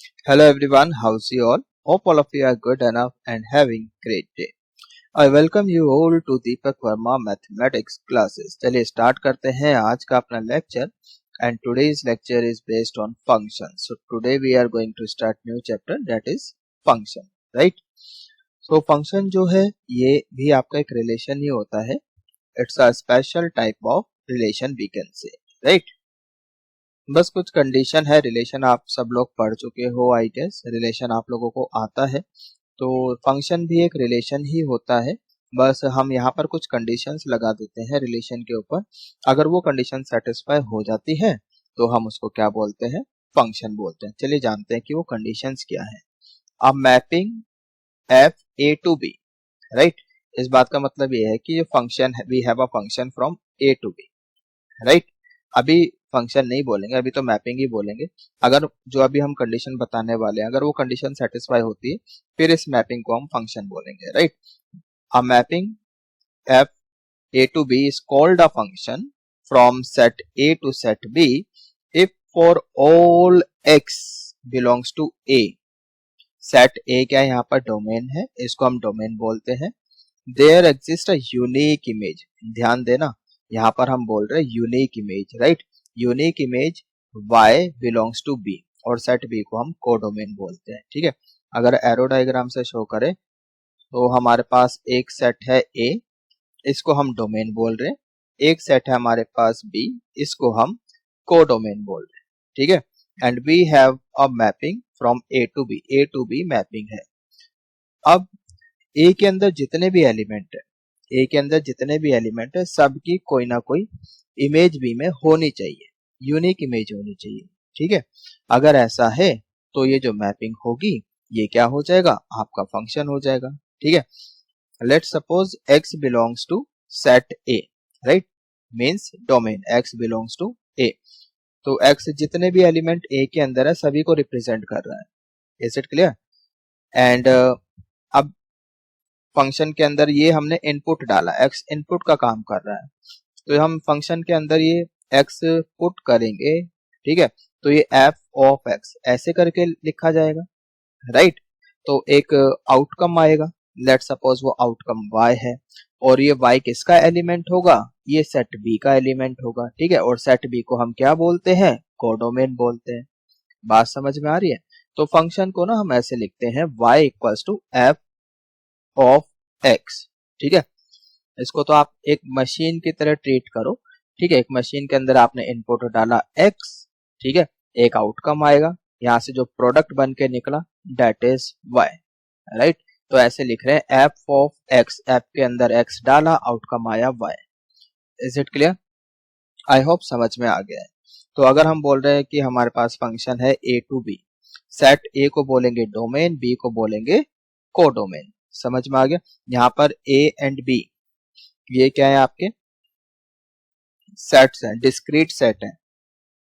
Hello everyone, how's you all? Hope all of you are good enough and having great day. I welcome you all to Deepak Verma Mathematics classes. चलिए start करते हैं आज का अपना lecture and today's lecture is based on functions. So today we are going to start new chapter that is function, right? So function जो है ये भी आपका एक relation ही होता है. It's a special type of relation we can say, right? बस कुछ कंडीशन है. रिलेशन आप सब लोग पढ़ चुके हो, आई गेस रिलेशन आप लोगों को आता है. तो फंक्शन भी एक रिलेशन ही होता है, बस हम यहाँ पर कुछ कंडीशंस लगा देते हैं रिलेशन के ऊपर. अगर वो कंडीशन सेटिस्फाई हो जाती है तो हम उसको क्या बोलते हैं, फंक्शन बोलते हैं. चलिए जानते हैं कि वो कंडीशंस क्या है. अब mapping F A to B, right. इस बात का मतलब ये है कि ये फंक्शन है, we have a function from A to B, right. अभी फंक्शन नहीं बोलेंगे, अभी तो मैपिंग ही बोलेंगे. अगर जो अभी हम कंडीशन बताने वाले हैं, अगर वो कंडीशन सेटिस्फाई होती है फिर इस मैपिंग को हम फंक्शन बोलेंगे, right. A mapping F A to B is called a function from set A to set B if for all X belongs to A. Set A क्या है, यहाँ पर डोमेन है, इसको हम डोमेन बोलते हैं. There exist a unique image. ध्यान देना, यहाँ पर हम बोल रहे हैं unique image, right. Unique image y belongs to b और सेट b को हम कोडोमेन बोलते हैं, ठीक है. अगर एरो डायग्राम से शो करें तो हमारे पास एक सेट है a, इसको हम डोमेन बोल रहे हैं. एक सेट है हमारे पास b, इसको हम कोडोमेन बोल रहे हैं, ठीक है. And we have a mapping from a to b mapping है. अब ए के अंदर जितने भी एलिमेंट है, ए के अंदर जितने भी एलिमेंट है सबकी कोई ना कोई इमेज बी में होनी चाहिए, यूनिक इमेज होनी चाहिए, ठीक है. अगर ऐसा है तो ये जो मैपिंग होगी ये क्या हो जाएगा, आपका फंक्शन हो जाएगा, ठीक है. Let's suppose x belongs to set A, right. Means domain x belongs to A. तो x जितने भी एलिमेंट ए के अंदर है सभी को रिप्रेजेंट कर रहा है. Is it clear? एंड अब फंक्शन के अंदर ये हमने इनपुट डाला, x इनपुट का काम कर रहा है, तो हम फंक्शन के अंदर ये x पुट करेंगे, ठीक है. तो ये f ऑफ x ऐसे करके लिखा जाएगा, राइट. तो एक आउटकम आएगा. लेट सपोज वो आउटकम y है और ये y किसका एलिमेंट होगा, ये सेट b का एलिमेंट होगा, ठीक है. और सेट b को हम क्या बोलते हैं, कोडोमेन बोलते हैं. बात समझ में आ रही है? तो फंक्शन को ना हम ऐसे लिखते हैं y equals to f of x, ठीक है. इसको तो आप एक मशीन की तरह ट्रीट करो, ठीक है. एक मशीन के अंदर आपने इनपुट डाला x, ठीक है. एक आउटकम आएगा, यहाँ से जो प्रोडक्ट बन के निकला डेट इज y, राइट. तो ऐसे लिख रहे हैं f ऑफ x, f के अंदर x डाला, आउटकम आया y. Is it clear? I hope समझ में आ गया है. तो अगर हम बोल रहे हैं कि हमारे पास फंक्शन है a to b, set a को बोलेंगे डोमेन, b को बोलेंगे कोडोमेन. समझ में आ गया? यहाँ पर a एंड b ये क्या है, आपके सेट्स हैं, डिस्क्रीट सेट है,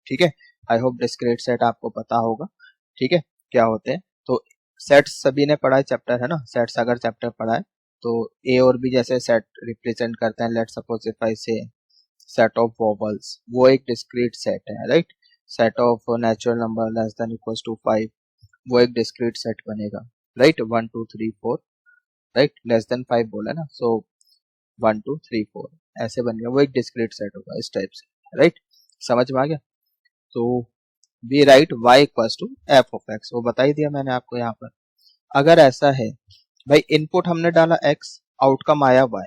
ठीक है. आई होप डिस्क्रीट सेट आपको पता होगा, ठीक है, क्या होते हैं. तो सेट्स सभी ने पढ़ा है, चैप्टर है ना, सेट्स अगर चैप्टर पढ़ा है तो ए और बी जैसे सेट रिप्रेजेंट करते हैं. लेट सपोज इफ आई से सेट ऑफ वोवल्स, वो एक डिस्क्रीट सेट है, right. Set of natural number less than equals to 5, वो एक डिस्क्रीट सेट बनेगा, राइट. 1 2 3 4, राइट. लेस देन 5 बोला ना, सो 1 2 3 4 ऐसे बन गया, वो एक डिस्क्रीट सेट होगा इस टाइप से, राइट. समझ में आ गया? तो we write y equals to f of x, वो बता ही दिया मैंने आपको यहाँ पर. अगर ऐसा है भाई, इनपुट हमने डाला x, आउटकम आया y,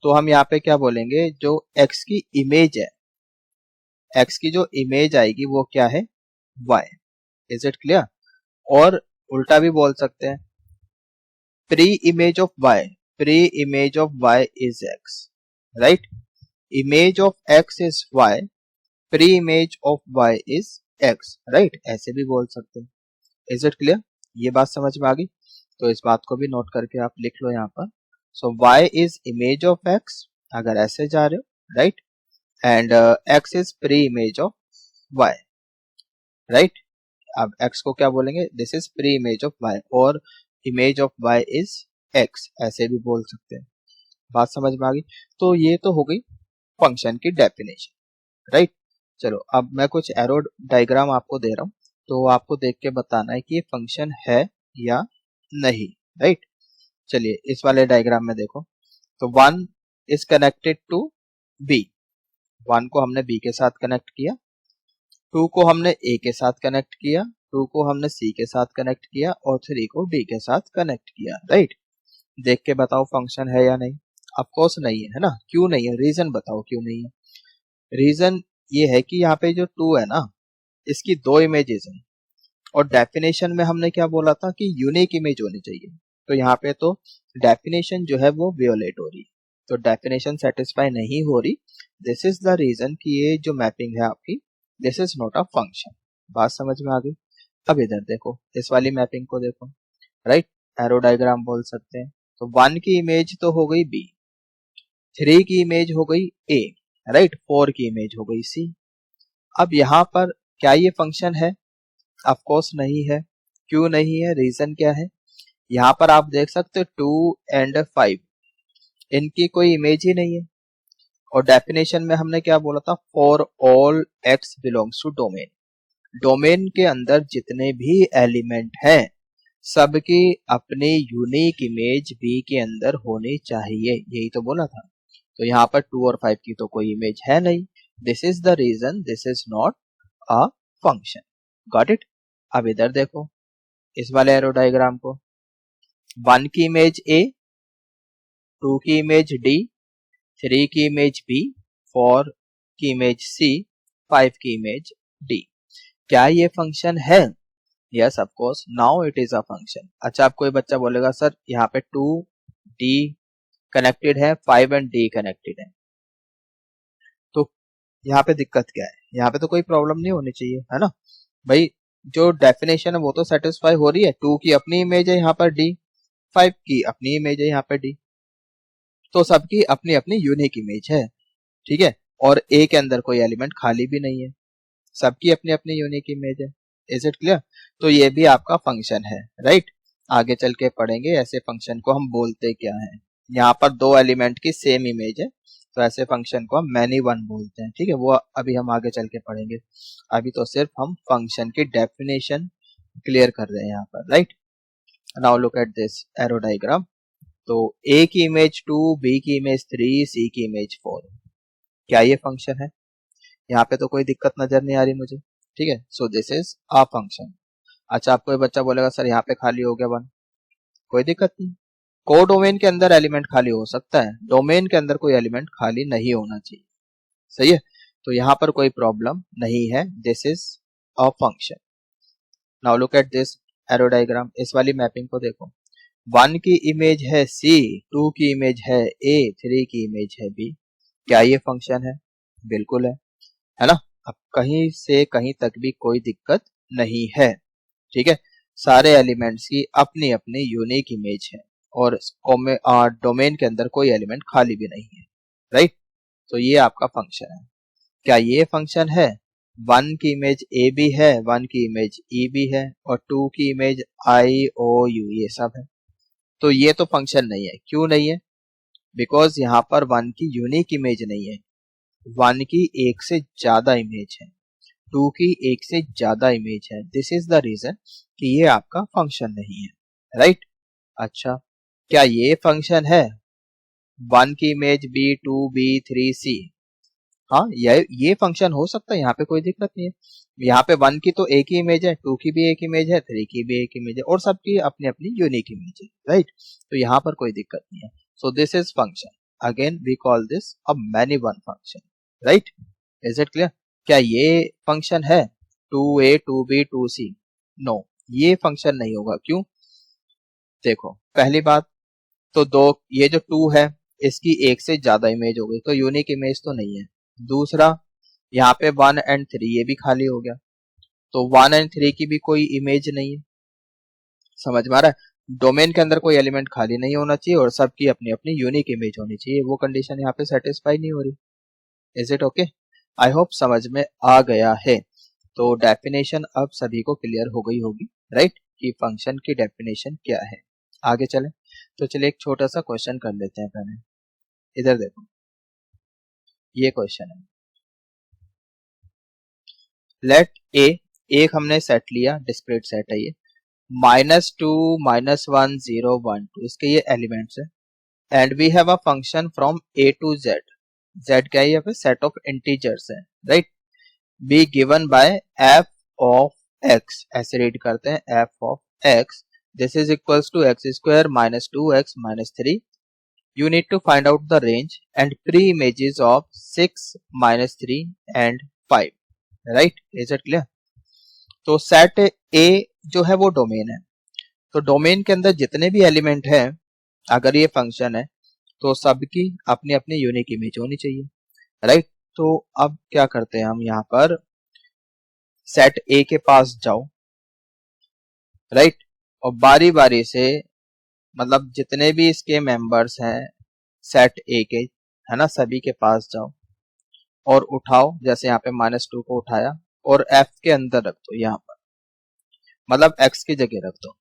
तो हम यहाँ पे क्या बोलेंगे, जो x की इमेज है, x की जो इमेज आएगी वो क्या है, y. Is it clear? और उल्टा भी बोल सकते हैं, pre image of y, pre image of y is x, right. Image of x is y, pre image of y is x, right. ऐसे भी बोल सकते हैं. Is it clear? ये बात समझ में आ गई? तो इस बात को भी नोट करके आप लिख लो यहाँ पर. सो y is image of x अगर ऐसे जा रहे हो, right. And x is pre image of y, right. अब x को क्या बोलेंगे, this is pre image of y और image of y is x, ऐसे भी बोल सकते हैं. बात समझ में आ गई? तो ये तो हो गई फंक्शन की डेफिनेशन, राइट. चलो अब मैं कुछ एरो डायग्राम आपको दे रहा हूँ, तो आपको देख के बताना है कि ये फंक्शन है या नहीं, राइट। चलिए इस वाले डायग्राम में देखो, तो 1 इज कनेक्टेड टू बी, 1 को हमने बी के साथ कनेक्ट किया, 2 को हमने ए के साथ कनेक्ट किया, 2 को हमने सी के साथ कनेक्ट किया और 3 को डी के साथ कनेक्ट किया, राइट। देख के बताओ फंक्शन है या नहीं। ऑफ कोर्स नहीं है ना। क्यों नहीं है, रीजन बताओ क्यों नहीं है। रीजन ये है कि यहाँ पे जो 2 है ना, इसकी 2 इमेजेस हैं और डेफिनेशन में हमने क्या बोला था कि यूनिक इमेज होनी चाहिए, तो यहाँ पे तो डेफिनेशन जो है वो वियोलेट हो रही है, तो डेफिनेशन सेटिस्फाई नहीं हो रही। दिस इज द रीजन कि ये जो मैपिंग है आपकी, this is not a function. बात समझ में आ गई। अब इधर देखो, इस वाली मैपिंग को देखो, राइट, एरो डायग्राम बोल सकते हैं। तो 1 की इमेज तो हो गई बी, 3 की इमेज हो गई ए, राइट, 4 की इमेज हो गई सी। अब यहाँ पर क्या ये फंक्शन है? ऑफ कोर्स नहीं है। क्यों नहीं है, रीजन क्या है? यहाँ पर आप देख सकते हो 2 एंड 5, इनकी कोई इमेज ही नहीं है। और डेफिनेशन में हमने क्या बोला था, for all X belongs to domain, domain के अंदर जितने भी एलिमेंट हैं सबकी अपनी यूनिक इमेज बी के अंदर होनी चाहिए, यही तो बोला था। तो यहाँ पर 2 और 5 की तो कोई इमेज है नहीं। This is the reason this is not a function. Got it. अब इधर देखो इस वाले एरो डायग्राम को, 1 की इमेज ए, 2 की इमेज डी, 3 की इमेज बी, 4 की इमेज सी, 5 की इमेज डी। क्या ये फंक्शन है? Yes of course, now it is a function. अच्छा, अब कोई बच्चा बोलेगा सर यहाँ पे 2 डी कनेक्टेड है, 5 एंड डी कनेक्टेड है, तो यहाँ पे दिक्कत क्या है? यहाँ पे तो कोई प्रॉब्लम नहीं होनी चाहिए, है ना भाई। जो डेफिनेशन है वो तो सेटिस्फाई हो रही है, 2 की अपनी इमेज है यहाँ पर डी, 5 की अपनी इमेज है यहाँ पर डी, तो सबकी अपनी अपनी यूनिक इमेज है, ठीक है। और ए के अंदर कोई एलिमेंट खाली भी नहीं है, सबकी अपनी अपनी यूनिक इमेज है। Is it clear? तो ये भी आपका फंक्शन है, राइट। आगे चल के पढ़ेंगे ऐसे फंक्शन को हम बोलते क्या है। यहाँ पर 2 एलिमेंट की सेम इमेज है, तो ऐसे फंक्शन को हम मैनी वन बोलते हैं, ठीक है। वो अभी हम आगे चल के पढ़ेंगे, अभी तो सिर्फ हम फंक्शन की डेफिनेशन क्लियर कर रहे हैं यहाँ पर, right. Now look at this arrow diagram. तो ए की इमेज 2, बी की इमेज 3, सी की इमेज 4, क्या ये फंक्शन है? यहाँ पे तो कोई दिक्कत नजर नहीं आ रही मुझे, ठीक है। So this is a function. अच्छा, आपको बच्चा बोलेगा सर यहाँ पे खाली हो गया 1, कोई दिक्कत नहीं। को डोमेन के अंदर एलिमेंट खाली हो सकता है, डोमेन के अंदर कोई एलिमेंट खाली नहीं होना चाहिए, सही है। तो यहाँ पर कोई प्रॉब्लम नहीं है, this is a function. Now look at this arrow diagram, इस वाली मैपिंग को देखो, 1 की इमेज है सी, 2 की इमेज है ए, 3 की इमेज है बी, क्या ये फंक्शन है? बिल्कुल है ना। अब कहीं से कहीं तक भी कोई दिक्कत नहीं है, ठीक है। सारे एलिमेंट्स की अपनी अपनी यूनिक इमेज है और डोमेन के अंदर कोई एलिमेंट खाली भी नहीं है, राइट। तो ये आपका फंक्शन है। क्या ये फंक्शन है? 1 की इमेज ए भी है, 1 की इमेज ई भी है और 2 की इमेज आई ओ यू, ये सब है। तो ये तो फंक्शन नहीं है। क्यों नहीं है? बिकॉज यहाँ पर 1 की यूनिक इमेज नहीं है, 1 की एक से ज्यादा इमेज है, 2 की एक से ज्यादा इमेज है। दिस इज द रीजन कि ये आपका फंक्शन नहीं है, राइट। अच्छा, क्या ये फंक्शन है? 1 की इमेज बी, 2 बी, 3 सी, हाँ ये फंक्शन हो सकता है, यहाँ पे कोई दिक्कत नहीं है। यहाँ पे 1 की तो एक ही इमेज है, 2 की भी एक इमेज है, 3 की भी एक इमेज है और सबकी अपनी अपनी यूनिक इमेज है, राइट। तो यहाँ पर कोई दिक्कत नहीं है। So this is function, again we call this a many one function, right. Is it clear? क्या ये फंक्शन है 2a 2b 2c? नो, ये फंक्शन नहीं होगा। क्यों? देखो, पहली बात तो दो, ये जो 2 है इसकी एक से ज्यादा इमेज हो गई, तो यूनिक इमेज तो नहीं है। दूसरा, यहाँ पे 1 एंड 3 ये भी खाली हो गया, तो 1 एंड 3 की भी कोई इमेज नहीं है। समझ में आ रहा है? डोमेन के अंदर कोई एलिमेंट खाली नहीं होना चाहिए और सबकी अपनी अपनी यूनिक इमेज होनी चाहिए, वो कंडीशन यहाँ पे सेटिस्फाई नहीं हो रही। Is it okay? I hope समझ में आ गया है। तो डेफिनेशन अब सभी को क्लियर हो गई होगी, राइट, कि फंक्शन की डेफिनेशन क्या है। आगे चलें, तो चलिए एक छोटा सा क्वेश्चन कर लेते हैं पहले। इधर देखो, ये क्वेश्चन है, लेट ए एक हमने सेट लिया, डिस्क्रीट सेट है ये, -2 -1 0 1 2 इसके ये एलिमेंट्स है, and we have a function from A to Z। Z क्या है यहाँ पे? सेट ऑफ इंटीजर्स है, right. Be given by f of x, ऐसे रीड करते हैं, f of x, this is equals to x square minus 2x minus 3। You need to find out the range and pre-images of 6 minus 3 and 5, right? Is it clear? तो set A जो है वो domain है, तो domain के अंदर जितने भी एलिमेंट हैं, अगर ये फंक्शन है तो सबकी अपनी अपनी यूनिक इमेज होनी चाहिए, राइट। तो अब क्या करते हैं हम, यहाँ पर सेट A के पास जाओ, राइट, और बारी बारी से मतलब जितने भी इसके मेंबर्स हैं सेट A के, है ना, सभी के पास जाओ और उठाओ, जैसे यहाँ पे -2 को उठाया और F के अंदर रख दो, यहाँ पर मतलब X की जगह रख दो,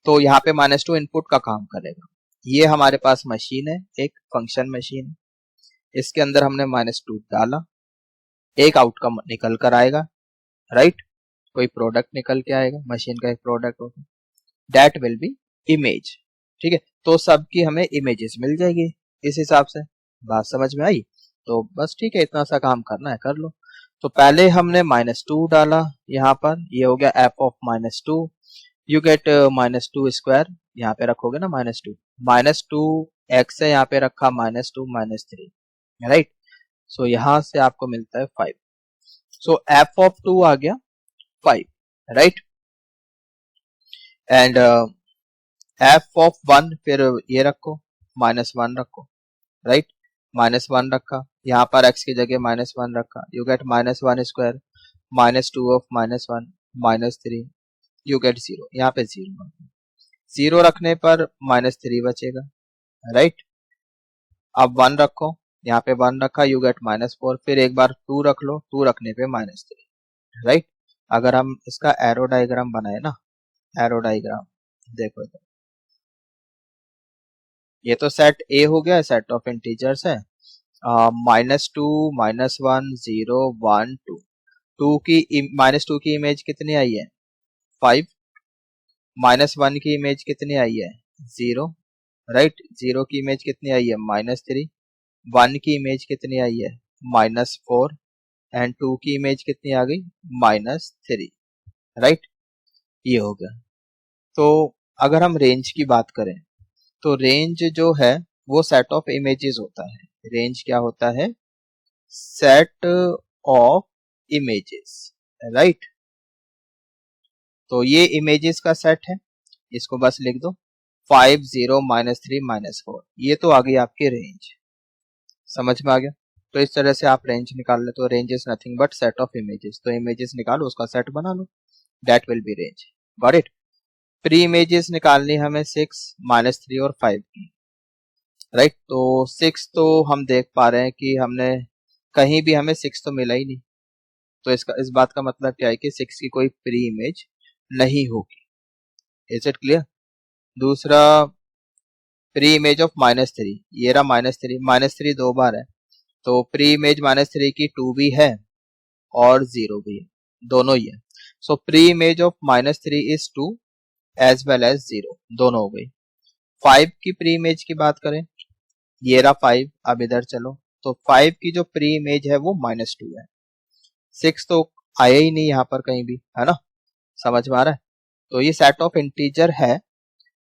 तो यहाँ पे -2 इनपुट का काम करेगा। ये हमारे पास मशीन है, एक फंक्शन मशीन है, इसके अंदर हमने -2 डाला, एक आउटकम निकल कर आएगा, राइट, कोई प्रोडक्ट निकल के आएगा, मशीन का एक प्रोडक्ट होगा, दैट विल बी इमेज, ठीक है। तो सबकी हमें इमेजेस मिल जाएगी इस हिसाब से। बात समझ में आई? तो बस ठीक है, इतना सा काम करना है, कर लो। तो पहले हमने -2 डाला यहाँ पर, ये हो गया f of -2, you get -2 square, यहाँ पे रखोगे ना -2 x है, यहाँ पे रखा -2 -3, राइट। सो यहाँ से आपको मिलता है 5, सो f ऑफ 2 आ गया 5, राइट, एंड f ऑफ 1 फिर ये रखो, -1 रखो, राइट, -1 रखा, यहाँ पर x की जगह -1 रखा, you get -1 square, -2 of -1 -3, you get 0, यहाँ पे 0 रखने पर -3 बचेगा, राइट। अब 1 रखो, यहाँ पे 1 रखा, यू गेट -4, फिर एक बार 2 रख लो, 2 रखने पे -3, राइट। अगर हम इसका एरो डायग्राम बनाए ना, एरो डायग्राम देखो इधर, ये तो सेट A हो गया, सेट ऑफ इंटीजर्स है, -2 -1 0 1 2, -2 की इमेज कितनी आई है? 5, -1 की इमेज कितनी आई है? 0, राइट, 0 की इमेज कितनी आई है? -3, 1 की इमेज कितनी आई है? -4, एंड 2 की इमेज कितनी आ गई? -3, राइट, ये हो गया। तो अगर हम रेंज की बात करें, तो रेंज जो है वो सेट ऑफ इमेजेस होता है। रेंज क्या होता है? Set of images, right. तो ये इमेजेस का सेट है, इसको बस लिख दो 5 0 -3 -4, ये तो आ गई आपकी रेंज, समझ में आ गया। तो इस तरह से आप रेंज निकाल ले, तो range is nothing but set of images, तो इमेजेस निकालो, उसका सेट बना लो, that will be range, got it. Pre images निकालनी हमें 6 -3 और 5 की, राइट। तो 6 तो हम देख पा रहे हैं कि हमने कहीं भी हमें 6 तो मिला ही नहीं, तो इस बात का मतलब क्या है कि 6 की कोई प्री इमेज नहीं होगी, इज इट क्लियर। दूसरा, प्री इमेज ऑफ -3, ये रहा -3 दो बार है, तो प्री इमेज -3 की 2 भी है और 0 भी है, दोनों ही है। So pre image of -3 is 2 as well as 0, दोनों हो गई। 5 की प्री इमेज की बात करें, ये रहा 5, अब इधर चलो, तो 5 की जो प्री इमेज है वो -2 है, 6 तो आया ही नहीं यहाँ पर कहीं भी, है ना, समझ में आ रहा है। तो ये सेट ऑफ इंटीजर है,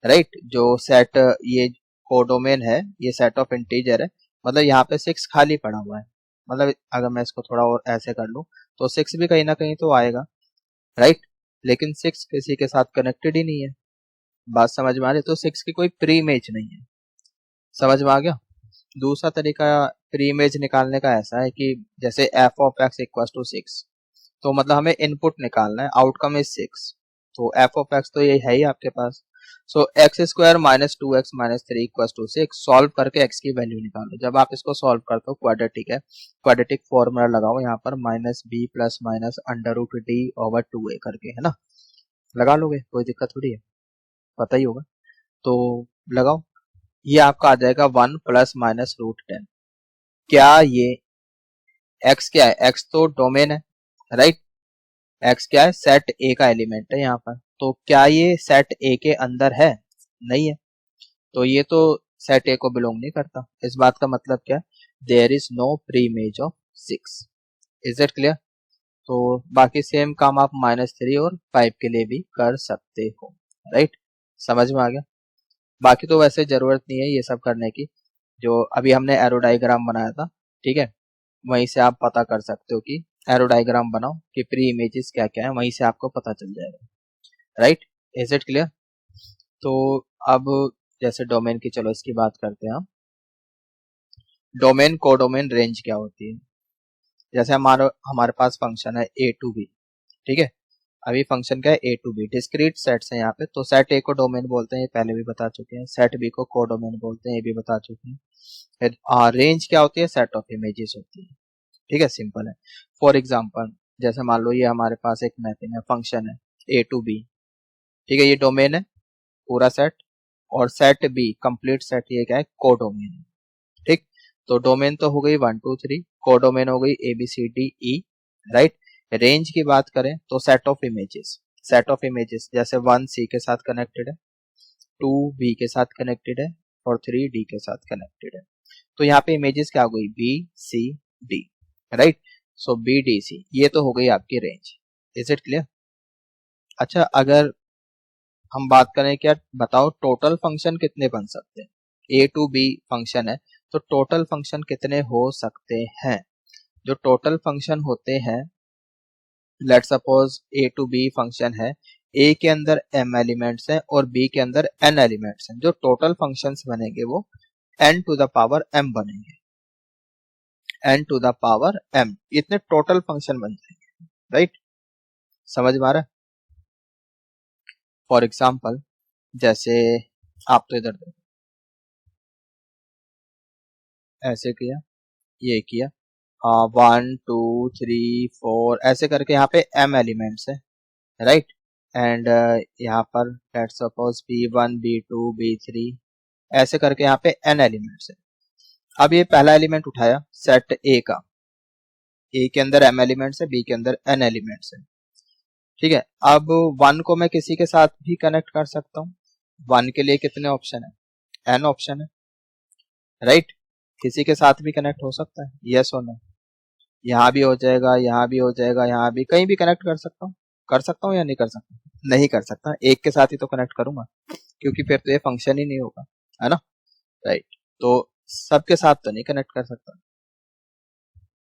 राइट, जो सेट ये कोडोमेन है, ये सेट ऑफ इंटीजर है, मतलब यहाँ पे 6 खाली पड़ा हुआ है, मतलब अगर मैं इसको थोड़ा और ऐसे कर लूँ तो 6 भी कहीं ना कहीं तो आएगा, राइट, लेकिन 6 किसी के साथ कनेक्टेड ही नहीं है, बात समझ में आ रही है। तो 6 की कोई प्री इमेज नहीं है, समझ में आ गया। दूसरा तरीका प्री इमेज निकालने का ऐसा है कि जैसे f of x equal to 6, तो मतलब हमें इनपुट निकालना है, आउटकम इज 6, तो f ऑफ x तो ये है ही आपके पास, so x square -2x -3 equal to 6, solve करके x की वैल्यू निकालो। जब आप इसको सॉल्व करते हो, क्वाड्रेटिक है, क्वाड्रेटिक फॉर्मूला लगाओ यहाँ पर, -b प्लस माइनस √d/2a करके, है ना, लगा लोगे, कोई दिक्कत थोड़ी है, पता ही होगा, तो लगाओ, ये आपका आ जाएगा 1 प्लस माइनस √10। क्या ये x क्या है? x तो डोमेन है, राइट, एक्स क्या है, सेट ए का एलिमेंट है यहाँ पर। तो क्या ये सेट ए के अंदर है? नहीं है, तो ये तो सेट ए को बिलोंग नहीं करता। इस बात का मतलब क्या है, there is no pre image of 6। Is it clear? तो बाकी सेम काम आप -3 और 5 के लिए भी कर सकते हो, राइट? समझ में आ गया? बाकी तो वैसे जरूरत नहीं है ये सब करने की, जो अभी हमने एरो डायग्राम बनाया था, ठीक है, वहीं से आप पता कर सकते हो कि एरो डायग्राम बनाओ कि प्री इमेजेस क्या क्या है, वहीं से आपको पता चल जाएगा, राइट? Is it clear? तो अब जैसे डोमेन की, चलो इसकी बात करते हैं हम। डोमेन कोडोमेन रेंज क्या होती है? जैसे हमारे पास फंक्शन है ए टू बी, ठीक है। अभी फंक्शन क्या है, ए टू बी, डिस्क्रीट सेट्स हैं यहाँ पे। तो सेट ए को डोमेन बोलते हैं, ये पहले भी बता चुके हैं। सेट बी को कोडोमेन बोलते हैं, ये भी बता चुके हैं। फिर रेंज क्या होती है, सेट ऑफ इमेजेस होती है, ठीक है, सिंपल है। फॉर एग्जाम्पल, जैसे मान लो ये हमारे पास एक मैपिंग है, फंक्शन है ए टू बी, ठीक है, ये डोमेन है पूरा सेट, और सेट बी कंप्लीट सेट, ये क्या है, कोडोमेन है, ठीक। तो डोमेन तो हो गई 1 2 3, कोडोमेन हो गई A B C D E, right. Range की बात करें तो set of images, set of images जैसे 1 सी के साथ कनेक्टेड है, 2 बी के साथ कनेक्टेड है, और 3 डी के साथ कनेक्टेड है। तो यहाँ पे इमेजेस क्या हो गई, बी सी डी, राइट। सो बी डी सी, ये तो हो गई आपकी रेंज। Is it clear? अच्छा, अगर हम बात करें क्या, बताओ टोटल फंक्शन कितने बन सकते हैं? ए टू बी फंक्शन है, तो टोटल फंक्शन कितने हो सकते हैं? जो टोटल फंक्शन होते हैं, let suppose A to B function है, ए के अंदर m एलिमेंट्स हैं और b के अंदर n एलिमेंट्स हैं। जो टोटल फंक्शंस बनेंगे वो n to the power m बनेंगे, n to the power m, इतने टोटल फंक्शन बन जाएंगे, राइट? समझ में आ रहा है? फॉर एग्जाम्पल, जैसे आप तो इधर देखो, ऐसे किया, ये किया, 1 2 3 4 ऐसे करके यहाँ पे m एलिमेंट्स है, राइट। एंड यहाँ पर let's suppose b1 b2 b3 ऐसे करके यहाँ पे n एलिमेंट्स है। अब ये पहला एलिमेंट उठाया सेट a का, a के अंदर m एलिमेंट्स है, b के अंदर n एलिमेंट्स है, ठीक है। अब 1 को मैं किसी के साथ भी कनेक्ट कर सकता हूँ। 1 के लिए कितने ऑप्शन है, n ऑप्शन है, राइट। किसी के साथ भी कनेक्ट हो सकता है, यस और नो? यहाँ भी हो जाएगा, यहाँ भी हो जाएगा, यहाँ भी, कहीं भी कनेक्ट कर सकता हूँ। कर सकता हूँ या नहीं कर सकता? नहीं कर सकता, एक के साथ ही तो कनेक्ट करूंगा, क्योंकि फिर तो ये फंक्शन ही नहीं होगा, है ना, राइट। तो सबके साथ तो नहीं कनेक्ट कर सकता,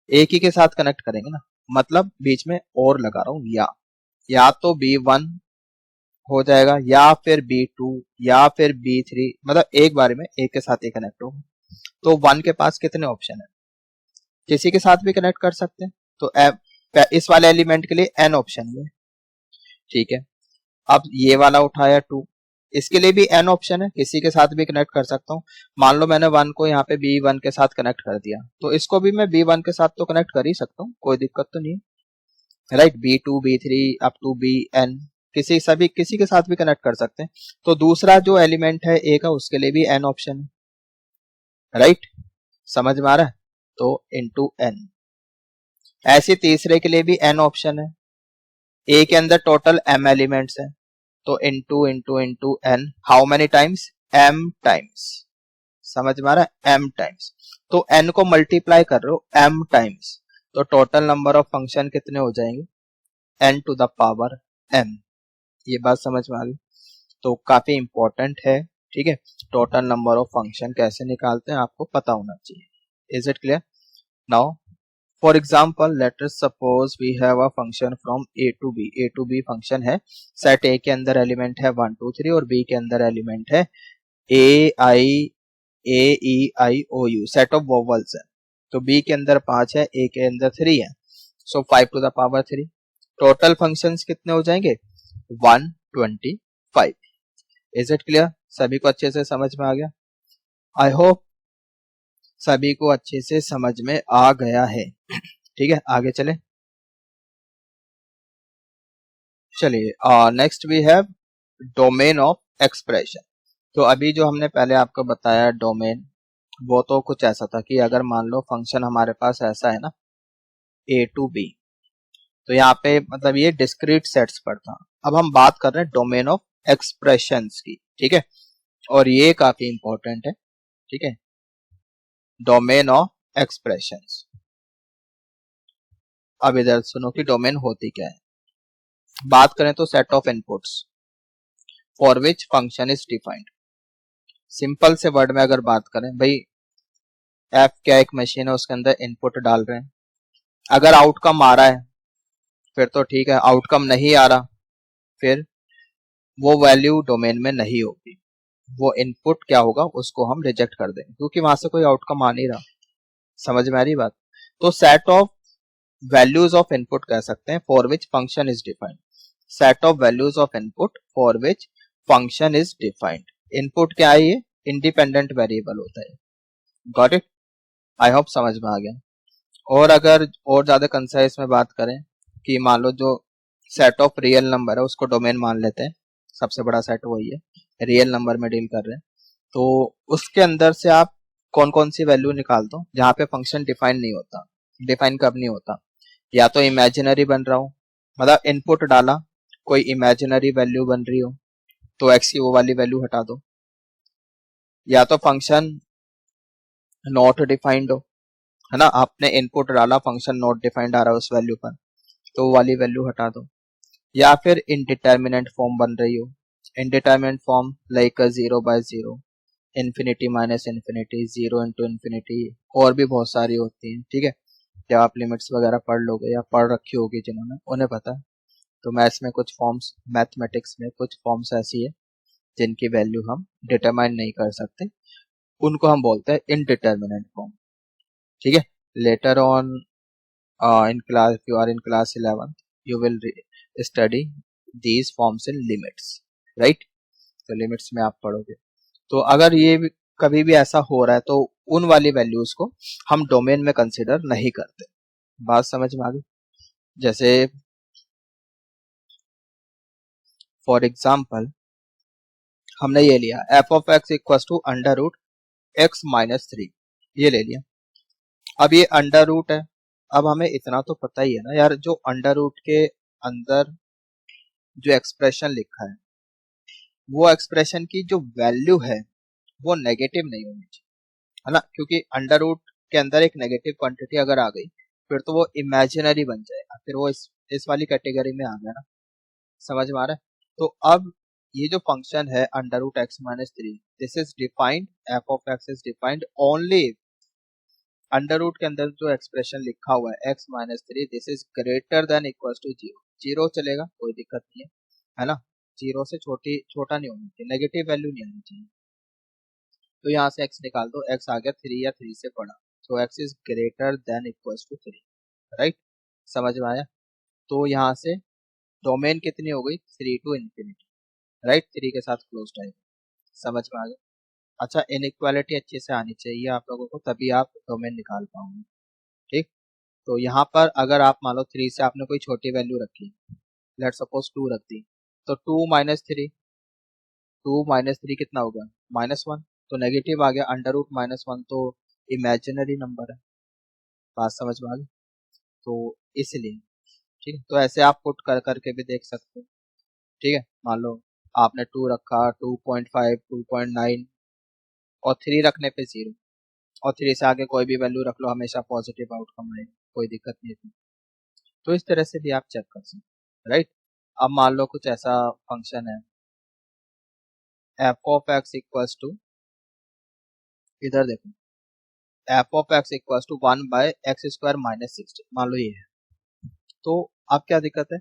एक ही के साथ कनेक्ट करेंगे ना, मतलब बीच में और लगा रहा हूँ या तो B1 हो जाएगा, या फिर B2, या फिर B3, मतलब एक बार में एक के साथ ही कनेक्ट होगा। तो 1 के पास कितने ऑप्शन है, किसी के साथ भी कनेक्ट कर सकते हैं, तो इस वाले एलिमेंट के लिए n ऑप्शन है, ठीक है। अब ये वाला उठाया 2, इसके लिए भी n ऑप्शन है, किसी के साथ भी कनेक्ट कर सकता हूँ। मान लो मैंने 1 को यहाँ पे B1 के साथ कनेक्ट कर दिया, तो इसको भी मैं B1 के साथ तो कनेक्ट कर ही सकता हूँ, कोई दिक्कत तो नहीं है, right. B2 B3 up to Bn, किसी के साथ भी कनेक्ट कर सकते हैं। तो दूसरा जो एलिमेंट है a का, उसके लिए भी n ऑप्शन है, राइट। समझ में आ रहा है? तो इंटू n, ऐसे तीसरे के लिए भी n ऑप्शन है, a के अंदर टोटल m एलिमेंट्स हैं, तो into into into n, how many times, m times. समझ में आ रहा है, m टाइम्स। तो n को मल्टीप्लाई कर रहे हो m टाइम्स, तो टोटल नंबर ऑफ फंक्शन कितने हो जाएंगे, n to the power m। ये बात समझ में आ गई? तो काफी इंपॉर्टेंट है, ठीक है। टोटल नंबर ऑफ फंक्शन कैसे निकालते हैं आपको पता होना चाहिए। Is it clear? Now For example, let us suppose we have a function from a to b. a to b function है, सेट a के अंदर एलिमेंट है 1 2 3 और b के अंदर एलिमेंट है a i o u, set of vowels है। तो b के अंदर 5 है, a के अंदर 3 है, so 5 to the power 3। Total functions कितने हो जाएंगे, 125। Is it clear? सभी को अच्छे से समझ में आ गया? आई होप सभी को अच्छे से समझ में आ गया है, ठीक है। आगे चले, चलिए next we have domain of expression. तो अभी जो हमने पहले आपको बताया डोमेन, वो तो कुछ ऐसा था कि अगर मान लो फंक्शन हमारे पास ऐसा है ना, ए टू बी, तो यहाँ पे मतलब ये डिस्क्रीट सेट्स पर था। अब हम बात कर रहे हैं डोमेन ऑफ एक्सप्रेशंस की, ठीक है, और ये काफी इंपॉर्टेंट है, ठीक है, डोमेन ऑफ एक्सप्रेशंस। अब इधर सुनो कि डोमेन होती क्या है। बात करें तो set of inputs for which function is defined. Simple से वर्ड में अगर बात करें, भाई एफ क्या एक मशीन है, उसके अंदर इनपुट डाल रहे हैं, अगर आउटकम आ रहा है फिर तो ठीक है, आउटकम नहीं आ रहा फिर वो वैल्यू डोमेन में नहीं होगी, वो इनपुट क्या होगा उसको हम रिजेक्ट कर देंगे क्योंकि वहां से कोई आउटकम आ नहीं रहा। समझ में आ रही बात। तो set of values of input कह सकते हैं for which function is defined. Set of values of input for which function is defined. Input क्या है, ये इंडिपेंडेंट वेरिएबल होता है। गॉट इट, आई होप समझ में आ गया। और अगर और ज्यादा कंसाइज में बात करें कि मान लो जो सेट ऑफ रियल नंबर है उसको डोमेन मान लेते हैं, सबसे बड़ा सेट वही है, रियल नंबर में डील कर रहे हैं, तो उसके अंदर से आप कौन कौन सी वैल्यू निकाल दो जहां पे फंक्शन डिफाइन नहीं होता। डिफाइन कब नहीं होता, या तो इमेजिनरी बन रहा हो, मतलब इनपुट डाला कोई इमेजिनरी वैल्यू बन रही हो तो एक्स की वो वाली वैल्यू हटा दो, या तो फंक्शन नॉट डिफाइंड हो, है ना, आपने इनपुट डाला फंक्शन नॉट डिफाइंड आ रहा है उस वैल्यू पर तो वो वाली वैल्यू हटा दो, या फिर इनडिटर्मिनेंट फॉर्म बन रही हो। Indeterminate form like 0/0, infinity minus infinity, 0 into infinity, और भी बहुत सारी होती हैं, ठीक है, जब आप लिमिट्स वगैरह पढ़ लोगे या पढ़ रखी होगी जिन्होंने उन्हें पता है। तो मैथ्स में कुछ फॉर्म्स, मैथमेटिक्स में कुछ फॉर्म्स ऐसी है जिनकी वैल्यू हम डिटरमाइन नहीं कर सकते, उनको हम बोलते हैं इनडिटर्मिनेंट फॉर्म, ठीक है। Later on in class, if you are in class 11th, you will study these forms in limits, right? तो लिमिट्स में आप पढ़ोगे। तो अगर ये कभी भी ऐसा हो रहा है तो उन वाली वैल्यूज को हम डोमेन में कंसिडर नहीं करते। बात समझ में आ गई। जैसे फॉर एग्जाम्पल हमने ये लिया F of X equal to under root x-3, ये ले लिया। अब ये अंडर रूट है, अब हमें इतना तो पता ही है ना यार, जो अंडर रूट के अंदर जो एक्सप्रेशन लिखा है वो एक्सप्रेशन की जो वैल्यू है वो नेगेटिव नहीं होनी चाहिए, है ना, क्योंकि अंडर रूट के अंदर एक नेगेटिव क्वांटिटी अगर आ गई फिर तो वो इमेजिनरी बन जाएगा, फिर वो इस वाली कैटेगरी में आ गया ना। समझ में आ रहा है। तो अब ये जो फंक्शन है under root x-3, this is defined, F of X is defined only under root के अंदर जो एक्सप्रेशन लिखा हुआ है x-3 this is greater than equal to 0। 0 चलेगा, कोई दिक्कत नहीं है ना, 0 से छोटा नहीं होना चाहिए, नेगेटिव वैल्यू नहीं आनी चाहिए। तो यहाँ से x निकाल दो, x आ गया 3 या 3 से बड़ा, so x is greater than equal to 3, right. समझ में आया। तो यहाँ से डोमेन कितनी हो गई, 3 to इंफिनिटी, राइट, 3 के साथ क्लोज टाइप। समझ में आ गया। अच्छा, इनइक्वालिटी अच्छे से आनी चाहिए आप लोगों को, तभी आप डोमेन निकाल पाओगे, ठीक। तो यहाँ पर अगर आप मान लो 3 से आपने कोई छोटी वैल्यू रखी, लेट सपोज 2 रख दी, तो 2-3, 2-3 कितना होगा, -1, तो नेगेटिव आ गया, अंडर रूट -1 तो इमेजिनरी नंबर है। बात समझ में आ गई। तो इसलिए ठीक है, तो ऐसे आप पुट कर करके भी देख सकते हो, ठीक है। मान लो आपने 2 रखा, 2.5, 2.9 और 3 रखने पे 0, और 3 से आगे कोई भी वैल्यू रख लो हमेशा पॉजिटिव आउटकम आएगा, कोई दिक्कत नहीं है। तो इस तरह से भी आप चेक कर सकते हैं, राइट। अब मान लो कुछ ऐसा फंक्शन है F of X equals to, इधर देखो, F of X equals to 1/x² - 16, मान लो ये है। तो अब क्या दिक्कत है,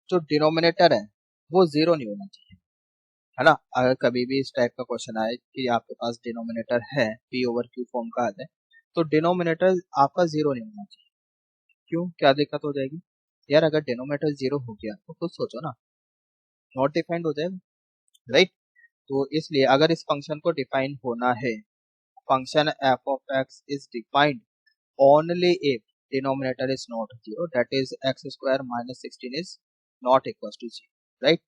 जो डिनोमिनेटर है वो 0 नहीं होना चाहिए, है ना। अगर कभी भी इस टाइप का क्वेश्चन आए कि आपके पास डिनोमिनेटर है p/q फॉर्म का आता है, तो डिनोमिनेटर आपका 0 नहीं होना चाहिए। क्यों, क्या दिक्कत हो जाएगी यार, अगर डिनोमिनेटर 0 हो गया तो खुद सोचो ना, नॉट डिफाइंड हो जाएगा, राइट। तो इसलिए अगर इस फंक्शन को डिफाइन होना है, function f of x is defined only if denominator is not 0, that is x² - 16 is not equals to 0, right,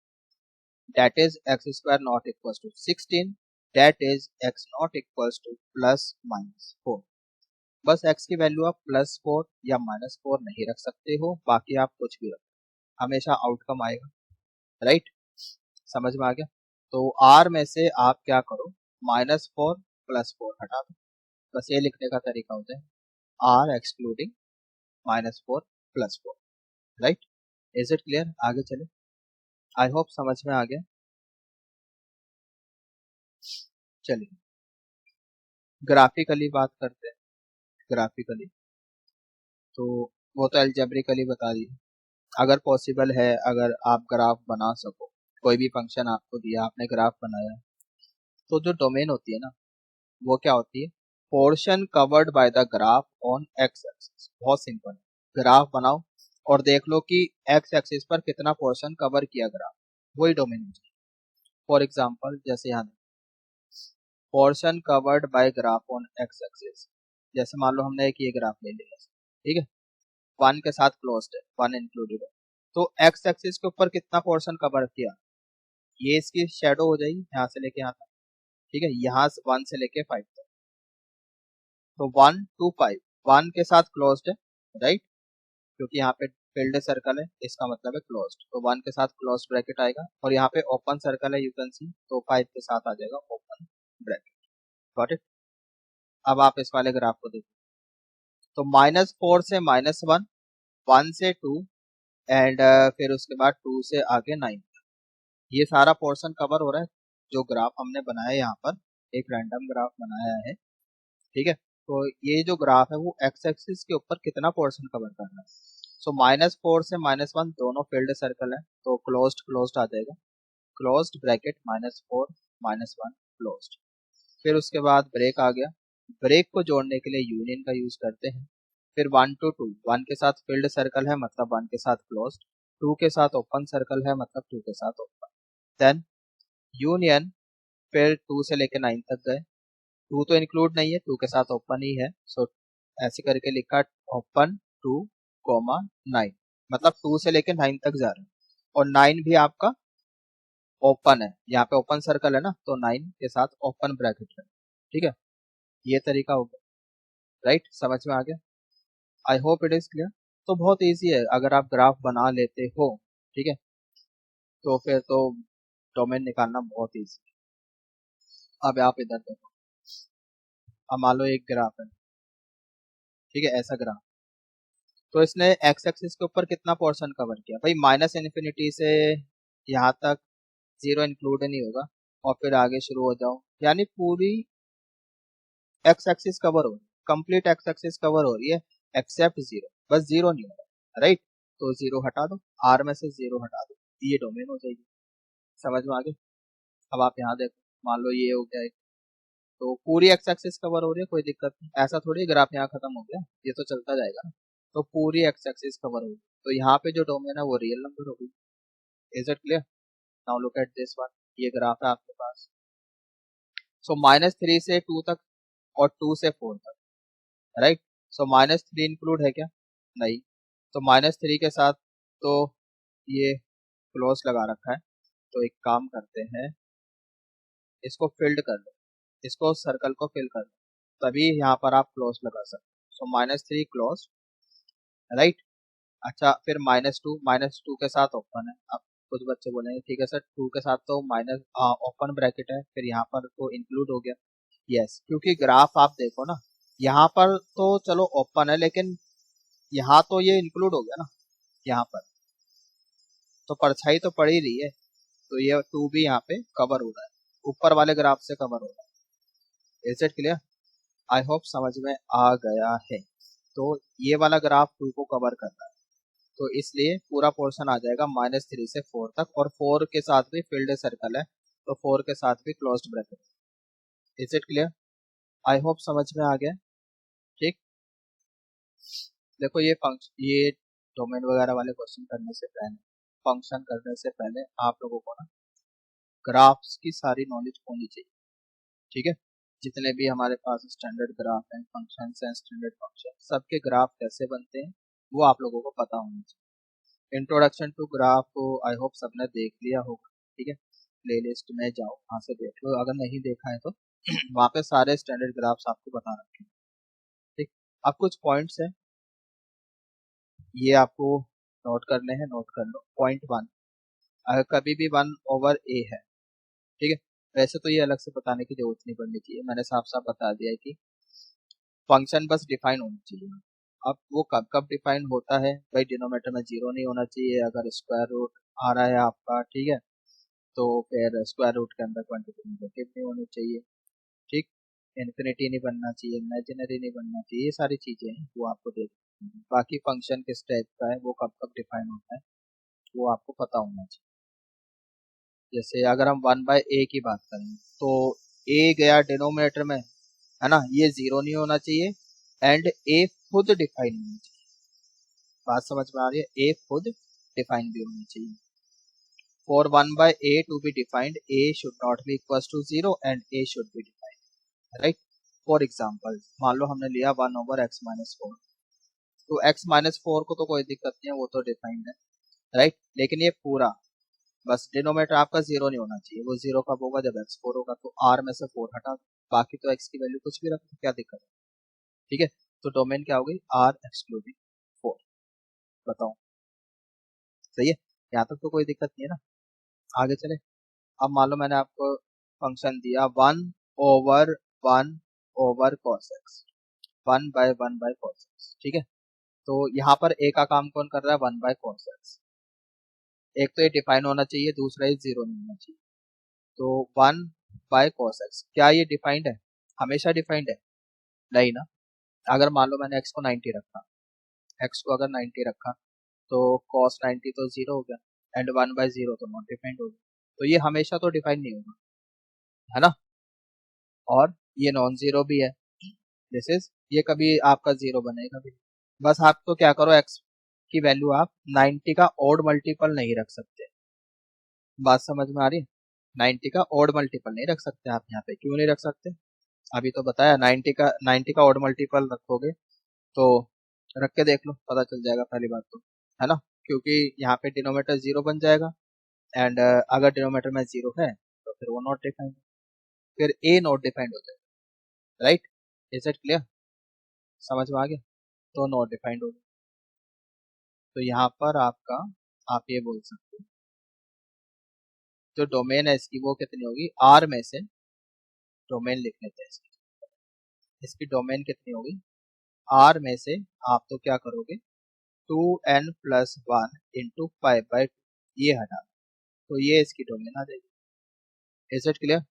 that is x² not equals to 16, that is x not equals to +-4, बस x की value आप +4 या -4 नहीं रख सकते हो, बाकी आप कुछ भी रखो, हमेशा आउटकम आएगा। राइट, समझ में आ गया। तो r में से आप क्या करो, -4 +4 हटा दो, बस ये लिखने का तरीका होता है, r excluding -4 +4। Right, is it clear? आगे चले, आई होप समझ में आ गया। चलिए ग्राफिकली बात करते हैं। ग्राफिकली तो वो तो एल्जेब्रिकली बता दी, अगर पॉसिबल है, अगर आप ग्राफ बना सको, कोई भी फंक्शन आपको दिया, आपने ग्राफ बनाया, तो जो डोमेन होती है ना, वो क्या होती है, portion covered by the graph on x axis. बहुत सिंपल है, ग्राफ बनाओ और देख लो कि एक्स एक्सिस पर कितना पोर्शन कवर किया ग्राफ, वही डोमेन हो जाए। फॉर एग्जांपल जैसे यहाँ portion covered by graph on x axis, जैसे मान लो हमने एक ये ग्राफ ले लिया, ठीक है, वन के साथ क्लोज्ड है, वन इंक्लूडेड है, तो एक्स एक्सिस के ऊपर कितना पोर्शन कवर किया, ये इसकी शेडो हो जाएगी यहाँ से लेके यहाँ तक, ठीक है, यहाँ वन से लेके 5 तक, तो 1 to 5 वन के साथ क्लोज्ड है, राइट, क्योंकि यहाँ पे फिल्ड सर्कल है, इसका मतलब है क्लोज्ड, तो वन के साथ क्लोज ब्रैकेट आएगा, और यहाँ पे ओपन सर्कल है, यू कैन सी, तो 5 के साथ आ जाएगा ओपन ब्रैकेट। Got it? अब आप इस वाले ग्राफ को देखो, तो -4 से -1, 1 से 2, एंड फिर उसके बाद 2 से आगे 9, ये सारा पोर्शन कवर हो रहा है। जो ग्राफ हमने बनाया यहाँ पर, एक रैंडम ग्राफ बनाया है, ठीक है, तो ये जो ग्राफ है वो एक्स एक्सिस के ऊपर कितना पोर्शन कवर कर रहा है। सो -4 से -1 दोनों फील्ड सर्कल है, तो क्लोज्ड क्लोज्ड आ जाएगा, क्लोज्ड ब्रैकेट -4 -1 क्लोज्ड, फिर उसके बाद ब्रेक आ गया, ब्रेक को जोड़ने के लिए यूनियन का यूज करते हैं, फिर 1 to 2, 1 के साथ फील्ड सर्कल है मतलब 1 के साथ क्लोज्ड, 2 के साथ ओपन सर्कल है मतलब 2 के साथ ओपन, देन यूनियन, फिर 2 से लेके 9 तक गए, 2 तो इंक्लूड नहीं है, 2 के साथ ओपन ही है, सो ऐसे करके लिखा ओपन 2, 9, मतलब 2 से लेके 9 तक जा रहे हैं, और 9 भी आपका ओपन है, यहाँ पे ओपन सर्कल है ना, तो 9 के साथ ओपन ब्रैकेट है, ठीक है, ये तरीका हो गया। राइट, समझ में आ गया, I hope it is clear. तो बहुत इजी है, अगर आप ग्राफ बना लेते हो, ठीक है, तो फिर तो डोमेन निकालना बहुत इजी है। अब आप इधर देखो, अब मान लो एक ग्राफ है, ठीक है, ऐसा ग्राफ, तो इसने एक्स एक्सिस के ऊपर कितना पोर्शन कवर किया भाई, -इन्फिनिटी से यहाँ तक जीरो इंक्लूड नहीं होगा, और फिर आगे शुरू हो जाओ, यानी पूरी एक्स एक्सिस कवर हो रही है, कंप्लीट एक्स एक्सिस कवर हो रही है, एक्सेप्ट जीरो, बस जीरो नहीं हो रहा, राइट, तो जीरो हटा दो, आर में से जीरो हटा दो, ये डोमेन हो जाएगी। समझ में आ गया? अब आप यहाँ देखो, मान लो ये हो गया, तो पूरी एक्स एक्सिस कवर हो रही है, कोई दिक्कत नहीं, ऐसा थोड़ी ग्राफ यहाँ खत्म हो गया, ये तो चलता जाएगा ना, तो पूरी एक्स एक्सिस कवर होगी, तो यहाँ पे जो डोमेन है वो रियल नंबर होगी। Is it clear? Now look at this one, ये ग्राफ है आपके पास, सो -3 से 2 तक और 2 से 4 तक, राइट, सो -3 इंक्लूड है क्या? नहीं, तो -3 के साथ तो ये क्लोज लगा रखा है, तो एक काम करते हैं, इसको फिल्ड कर लो, इसको सर्कल को फिल कर लो, तभी यहाँ पर आप क्लोज लगा सकते हो, सो -3 क्लोज, राइट। अच्छा, फिर -2 के साथ ओपन है, अब कुछ बच्चे बोलेंगे ठीक है सर 2 के साथ तो माइनस ओपन ब्रैकेट है, फिर यहाँ पर तो इंक्लूड हो गया, यस, क्योंकि ग्राफ आप देखो ना, यहाँ पर तो चलो ओपन है, लेकिन यहाँ तो ये इंक्लूड हो गया ना, यहाँ पर तो परछाई तो पड़ ही रही है, तो ये 2 भी यहाँ पे कवर हो रहा है, ऊपर वाले ग्राफ से कवर हो रहा है। Is it clear? I hope समझ में आ गया है। तो ये वाला ग्राफ 2 को कवर कर रहा है, तो इसलिए पूरा पोर्शन आ जाएगा -3 से 4 तक, और 4 के साथ भी फील्ड सर्कल है, तो 4 के साथ भी closed bracket. Is it clear? I hope समझ में आ गया। ठीक, देखो ये डोमेन वगैरह वाले क्वेश्चन करने से पहले, फंक्शन करने से पहले आप लोगों को ना ग्राफ्स की सारी नॉलेज होनी चाहिए, ठीक है, जितने भी हमारे पास स्टैंडर्ड ग्राफ हैं, फंक्शन हैं, स्टैंडर्ड फंक्शन, सबके ग्राफ कैसे बनते हैं वो आप लोगों को पता होना चाहिए। इंट्रोडक्शन टू ग्राफ को आई होप सबने देख लिया होगा, ठीक है, प्लेलिस्ट में जाओ, वहाँ से देख लो, अगर नहीं देखा है तो वहाँ पे सारे स्टैंडर्ड ग्राफ्स आपको बता रखे हैं, ठीक। अब कुछ पॉइंट्स हैं, ये आपको नोट करने हैं, नोट कर लो। पॉइंट 1, अगर कभी भी 1/a है, ठीक है, वैसे तो ये अलग से बताने की जरूरत नहीं पड़नी चाहिए, मैंने साफ साफ बता दिया है कि फंक्शन बस डिफाइन होना चाहिए। अब वो कब कब डिफाइन होता है भाई, डिनोमिनेटर में जीरो नहीं होना चाहिए, अगर स्क्वायर रूट आ रहा है आपका, ठीक है, तो फिर स्क्वायर रूट के अंदर क्वांटिटी नेगेटिव नहीं होनी चाहिए, ठीक, इन्फिनिटी नहीं बनना चाहिए, इमेजिनरी नहीं बनना चाहिए, ये सारी चीजें हैं वो आपको देख। बाकी फंक्शन किस टाइप का है, वो कब कब डिफाइन होता है, वो आपको पता होना चाहिए। जैसे अगर हम 1/a की बात करें तो a गया डिनोमिनेटर में, है ना, ये जीरो नहीं होना चाहिए, एंड a खुद डिफाइन होना चाहिए। बात समझ में आ रही है, a खुद डिफाइन भी होनी चाहिए। For 1/a to be defined, a should not be equals to 0 and a should be defined, right? For example, मान लो हमने लिया 1/x-4, तो x-4 को तो कोई दिक्कत नहीं है, वो तो डिफाइंड है, राइट? लेकिन ये पूरा बस डिनोमिनेटर आपका जीरो नहीं होना चाहिए, वो जीरो कब होगा, जब x4 होगा, तो r में से 4 हटा दो, बाकी तो x की वैल्यू कुछ भी रखो, क्या दिक्कत है, ठीक है। तो डोमेन क्या हो गई, r एक्सक्लूडिंग 4। बताओ, सही है, यहाँ तक तो कोई दिक्कत नहीं है ना। आगे चले, अब मान लो मैंने आपको फंक्शन दिया 1/1 cos x, 1/1 cos x, ठीक है। तो यहाँ पर a का काम कौन कर रहा है, 1/cos x। एक तो ये डिफाइन होना चाहिए, दूसरा ये जीरो नहीं होना चाहिए। तो 1/cos x, क्या ये डिफाइंड है, हमेशा डिफाइंड है, नहीं ना। अगर मान लो मैंने x को 90 रखा, x को अगर 90 रखा, तो cos 90 तो जीरो हो गया, एंड 1/0 तो नॉट डिफाइंड हो गया, तो ये हमेशा तो डिफाइन नहीं होगा, है ना। और ये नॉन जीरो भी है, दिस इज, ये कभी आपका जीरो बनेगा भी। बस आप तो क्या करो, x की वैल्यू आप 90 का ऑड मल्टीपल नहीं रख सकते। बात समझ में आ रही है, 90 का ऑड मल्टीपल नहीं रख सकते आप यहाँ पे, क्यों नहीं रख सकते, अभी तो बताया, 90 का ऑड मल्टीपल रखोगे तो रख के देख लो, पता चल जाएगा पहली बात तो, है ना, क्योंकि यहाँ पे डिनोमिनेटर जीरो बन जाएगा, एंड अगर डिनोमिनेटर में जीरो है तो फिर वो नॉट डिफाइंड, फिर ए नॉट डिफाइंड हो जाएगा, राइट, इज इट क्लियर, समझ में आ गया, तो नॉट डिफाइंड हो गया। तो यहाँ पर आपका, आप ये बोल सकते हो, जो डोमेन है इसकी वो कितनी होगी, आर में से, डोमेन लिख लेते हैं इसकी, डोमेन कितनी होगी, आर में से आप तो क्या करोगे, 2n+1 इंटू 5/2, ये हटा, तो ये इसकी डोमेन आ जाएगी, इज इट क्लियर।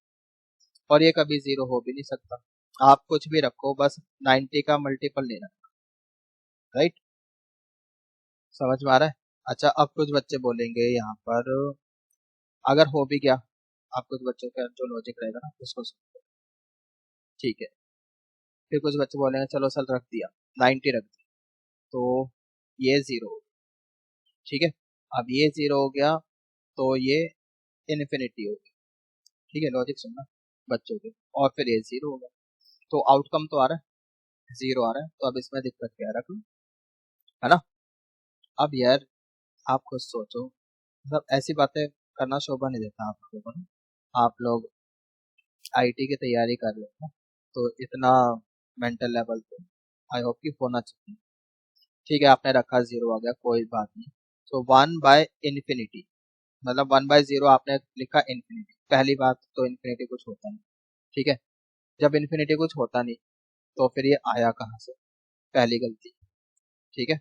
और ये कभी जीरो हो भी नहीं सकता, आप कुछ भी रखो, बस 90 का मल्टीपल नहीं रखना, राइट, समझ में आ रहा है। अच्छा, अब कुछ बच्चे बोलेंगे यहाँ पर, अगर हो भी गया, आप कुछ बच्चों का जो लॉजिक रहेगा ना उसको सुनो, ठीक है, फिर कुछ बच्चे बोलेंगे चलो सर रख दिया, 90 रख दिया, तो ये जीरो हो गया, ठीक है। अब ये जीरो हो गया तो ये इन्फिनिटी हो गया, ठीक है, लॉजिक सुनना बच्चों के, और फिर ये जीरो हो गया, तो आउटकम तो आ रहा है, जीरो आ रहा है, तो अब इसमें दिक्कत क्या है, रख लो, है ना। अब यार आप खुद सोचो, मतलब ऐसी बातें करना शोभा नहीं देता आप लोगों को ना, आप लोग आईटी की तैयारी कर रहे हो ना, तो इतना मेंटल लेवल पे आई होप कि होना चाहिए, ठीक है। आपने रखा जीरो आ गया, कोई बात नहीं, तो 1/इन्फिनिटी, मतलब 1/0 आपने लिखा इन्फिनिटी, पहली बात तो इन्फिनिटी कुछ होता नहीं, ठीक है, जब इन्फिनिटी कुछ होता नहीं तो फिर ये आया कहाँ से, पहली गलती, ठीक है।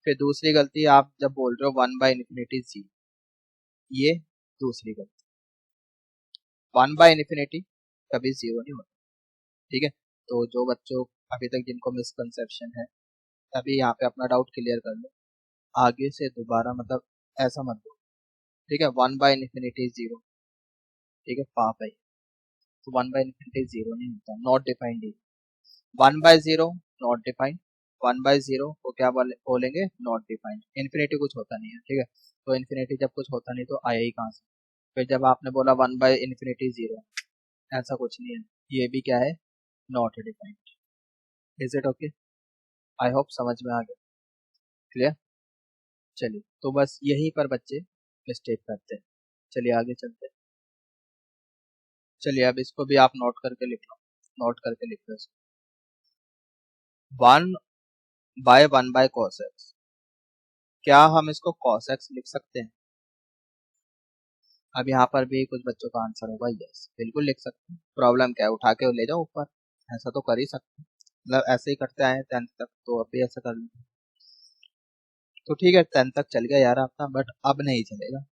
फिर दूसरी गलती, आप जब बोल रहे हो 1/इन्फिनिटी जी, ये दूसरी गलती, 1/इन्फिनिटी कभी जीरो नहीं होता, ठीक है। तो जो बच्चों अभी तक जिनको मिसकंसेप्शन है, अभी यहाँ पे अपना डाउट क्लियर कर लो, आगे से दोबारा मतलब ऐसा मत बोलो, ठीक है, 1/इन्फिनिटी जीरो, ठीक है, पाप है, तो 1/इन्फिनिटी जीरो नहीं होता, नॉट डिफाइंड, 1/0 नॉट डिफाइंड, 1/0 को क्या बोलेंगे, नॉट डिफाइंड, इन्फिनिटी कुछ होता नहीं है, ठीक है। तो इन्फिनिटी जब कुछ होता नहीं तो आया ही कहाँ से, फिर जब आपने बोला 1/इन्फिनिटी जीरो, ऐसा कुछ नहीं है, ये भी क्या है, not defined, is it okay, I hope समझ में आ गया, क्लियर। चलिए, तो बस यहीं पर बच्चे मिस्टेक करते हैं, चलिए आगे चलते हैं। चलिए अब इसको भी आप नोट करके लिख लो, नोट करके लिख लो इसको। 1/1/cos x। क्या हम इसको cos x लिख सकते हैं? अब यहाँ पर भी कुछ बच्चों का आंसर होगा यस, बिल्कुल लिख सकते हैं। प्रॉब्लम क्या है, उठा के ले जाओ ऊपर, ऐसा तो कर ही सकते हैं। मतलब ऐसे ही करते आए 10th तक, तो अब भी ऐसा कर लेंगे। तो ठीक है 10th तक चल गया यार आपका, बट अब नहीं चलेगा।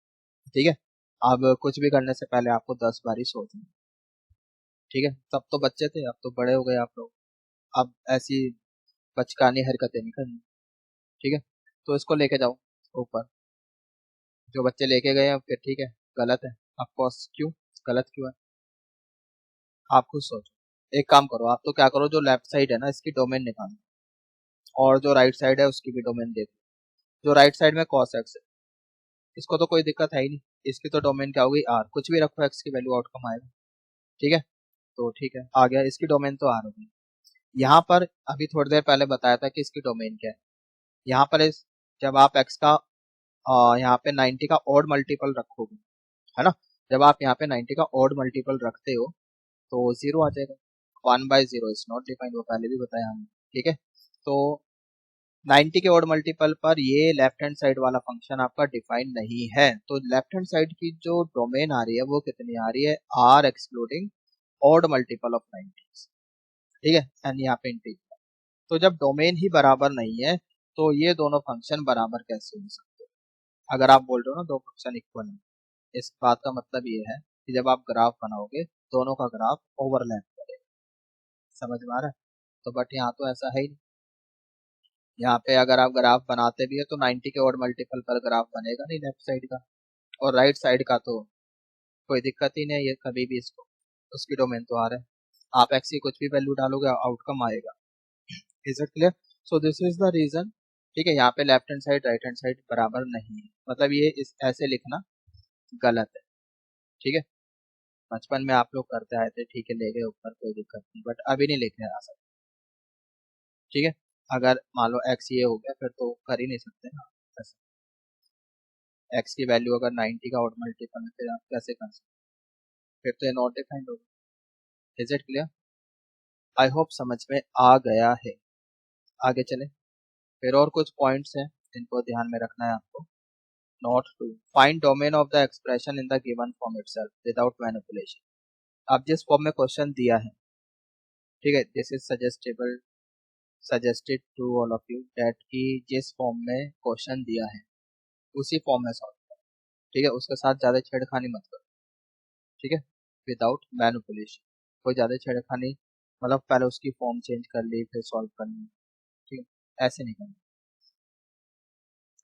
ठीक है, अब कुछ भी करने से पहले आपको 10 बार ही सोचना। ठीक है, तब तो बच्चे थे, अब तो बड़े हो गए आप लोग, अब ऐसी बचकानी हरकतें नहीं करनी। ठीक है, तो इसको लेके जाओ ऊपर। जो बच्चे लेके गए हैं फिर ठीक है, गलत है ऑफकोर्स। क्यों गलत क्यों है, आप खुद सोचो। एक काम करो, आप तो क्या करो, जो लेफ्ट साइड है ना इसकी डोमेन निकालो, और जो राइट साइड है उसकी भी डोमेन देखो। जो राइट साइड में cos x है, इसको तो कोई दिक्कत है ही नहीं, इसकी तो डोमेन क्या होगी r, कुछ भी रखो x की वैल्यू आउटकम आएगा। ठीक है, तो ठीक है आ गया, इसकी डोमेन तो r होगी। यहाँ पर अभी थोड़ी देर पहले बताया था कि इसकी डोमेन क्या है। यहाँ पर जब आप x का यहाँ पे 90 का ऑड मल्टीपल रखोगे, है ना, जब आप यहाँ पे 90 का ऑड मल्टीपल रखते हो तो 0 आ जाएगा। 1/0 इज नॉट डिफाइंड, वो पहले भी बताया हमने। ठीक है, तो 90 के ऑड मल्टीपल पर ये लेफ्ट हैंड साइड वाला फंक्शन आपका डिफाइन नहीं है, तो लेफ्ट हैंड साइड की जो डोमेन आ रही है वो कितनी आ रही है, r excluding odd multiple of 90। ठीक है, एंड यहाँ पे इंटीजर। तो जब डोमेन ही बराबर नहीं है तो ये दोनों फंक्शन बराबर कैसे हो सकते हैं? अगर आप बोल रहे हो ना दो फंक्शन इक्वल है, इस बात का मतलब ये है कि जब आप ग्राफ बनाओगे दोनों का ग्राफ ओवरलैप करेगा। समझ में आ रहा है? तो बट यहाँ तो ऐसा है ही नहीं। यहाँ पे अगर आप ग्राफ बनाते भी है तो 90 के ऑड मल्टीपल पर ग्राफ बनेगा नहीं लेफ्ट साइड का, और राइट साइड का तो कोई दिक्कत ही नहीं है, ये कभी भी इसको उसकी डोमेन तो आ रहा है। आप एक्स की कुछ भी वैल्यू डालोगे आउटकम आएगा। Is it clear? So this is the reason. ठीक है, यहाँ पे left hand side right hand side बराबर नहीं है, मतलब ये इस ऐसे लिखना गलत है। ठीक है, बचपन में आप लोग करते आए थे, ठीक है ले गए ऊपर, कोई दिक्कत नहीं, बट अभी नहीं लेके आ सकते। ठीक है, अगर मान लो एक्स ये हो गया फिर तो कर ही नहीं सकते ना ऐसा। एक्स की वैल्यू अगर 90 का ऑड मल्टीपल है फिर आप कैसे कर सकते, फिर तो ये नॉट डिफाइंड होगा। Is it clear? I hope समझ में आ गया है। आगे चले, फिर और कुछ पॉइंट्स हैं जिनको ध्यान में रखना है आपको। Note two, find domain of the expression in the given form itself without manipulation. अब जिस फॉर्म में क्वेश्चन दिया है, ठीक है, this is suggested to all of you that कि जिस फॉर्म में क्वेश्चन दिया है उसी फॉर्म में सॉल्व करो। ठीक है, उसके साथ ज्यादा छेड़खानी मत करो। ठीक है, विदाउट मैनिपुलेशन, कोई ज्यादा छेड़खानी, मतलब पहले उसकी फॉर्म चेंज कर ली फिर सॉल्व करनी। ठीक है, ऐसे नहीं करना।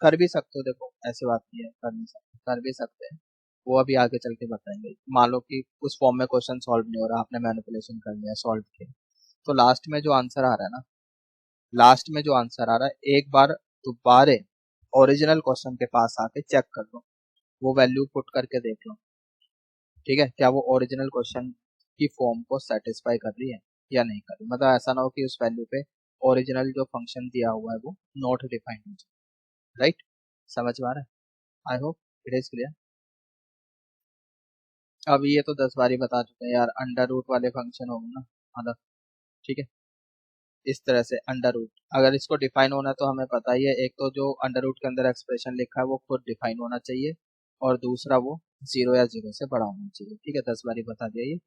कर भी सकते हो, देखो ऐसी बात नहीं है कर नहीं सकते, कर भी सकते हैं, वो अभी आगे चल के बताएंगे। मान लो कि उस फॉर्म में क्वेश्चन सॉल्व नहीं हो रहा, आपने मैनिपुलेशन कर लिया, सॉल्व किया, तो लास्ट में जो आंसर आ रहा है ना, लास्ट में जो आंसर आ रहा है एक बार दोबारे ओरिजिनल क्वेश्चन के पास आके चेक कर लो, वो वैल्यू पुट करके देख लो। ठीक है, क्या वो ओरिजिनल क्वेश्चन की फॉर्म को सेटिस्फाई कर रही है या नहीं कर रही, मतलब ऐसा ना हो कि उस वैल्यू पे ओरिजिनल जो फंक्शन दिया हुआ है वो नॉट डिफाइंड हो जाए। राइट, समझ में आ रहा है? I hope it is clear. अब ये तो 10 बार ही बता चुके हैं यार, अंडर रूट वाले फंक्शन होंगे ना, मतलब ठीक है, इस तरह से अंडर रूट अगर इसको डिफाइन होना है तो हमें पता ही है, एक तो जो अंडर रूट के अंदर एक्सप्रेशन लिखा है वो खुद डिफाइन होना चाहिए, और दूसरा वो 0 या 0 से बड़ा होना चाहिए। ठीक है, 10 बार ही बता दिया ये।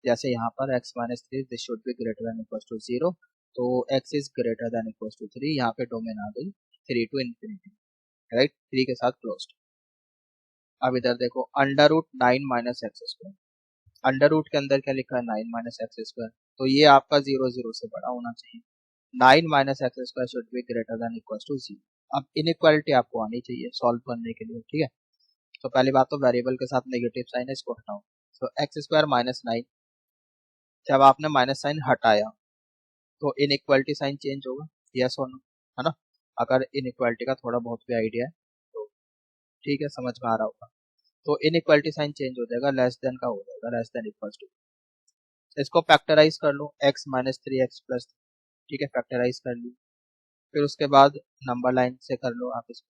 जैसे यहाँ पर x-3 this should be greater than equal to 0, तो x is greater than equal to 3, यहाँ पे डोमेन आ गई 3 टू इन्फिनिटी। राइट, 3 के साथ क्लोज्ड। अब इधर देखो under root 9 minus X square, under root के अंदर क्या लिखा है 9 माइनस एक्स स्क्वायर, तो ये आपका 0 0 से बड़ा होना चाहिए। 9 minus X square should be greater than equal to 0। अब इनइक्वालिटी आपको आनी चाहिए सॉल्व करने के लिए। ठीक है, तो पहली बात तो वेरिएबल के साथ नेगेटिव साइन है, इसको हटाओ। तो एक्स स्क्वायर माइनस 9, जब आपने माइनस साइन हटाया तो इनइक्वालिटी साइन चेंज होगा, यस और नो, है ना? अगर इनइक्वालिटी का थोड़ा बहुत भी आइडिया है तो ठीक है, समझ में आ रहा होगा। तो इनइक्वालिटी साइन चेंज हो जाएगा, लेस देन का हो जाएगा लेस देन इक्वल टू। इसको फैक्टराइज कर लो, x माइनस 3x+। ठीक है, फैक्टराइज कर ली, फिर उसके बाद नंबर लाइन से कर लो आप इसको।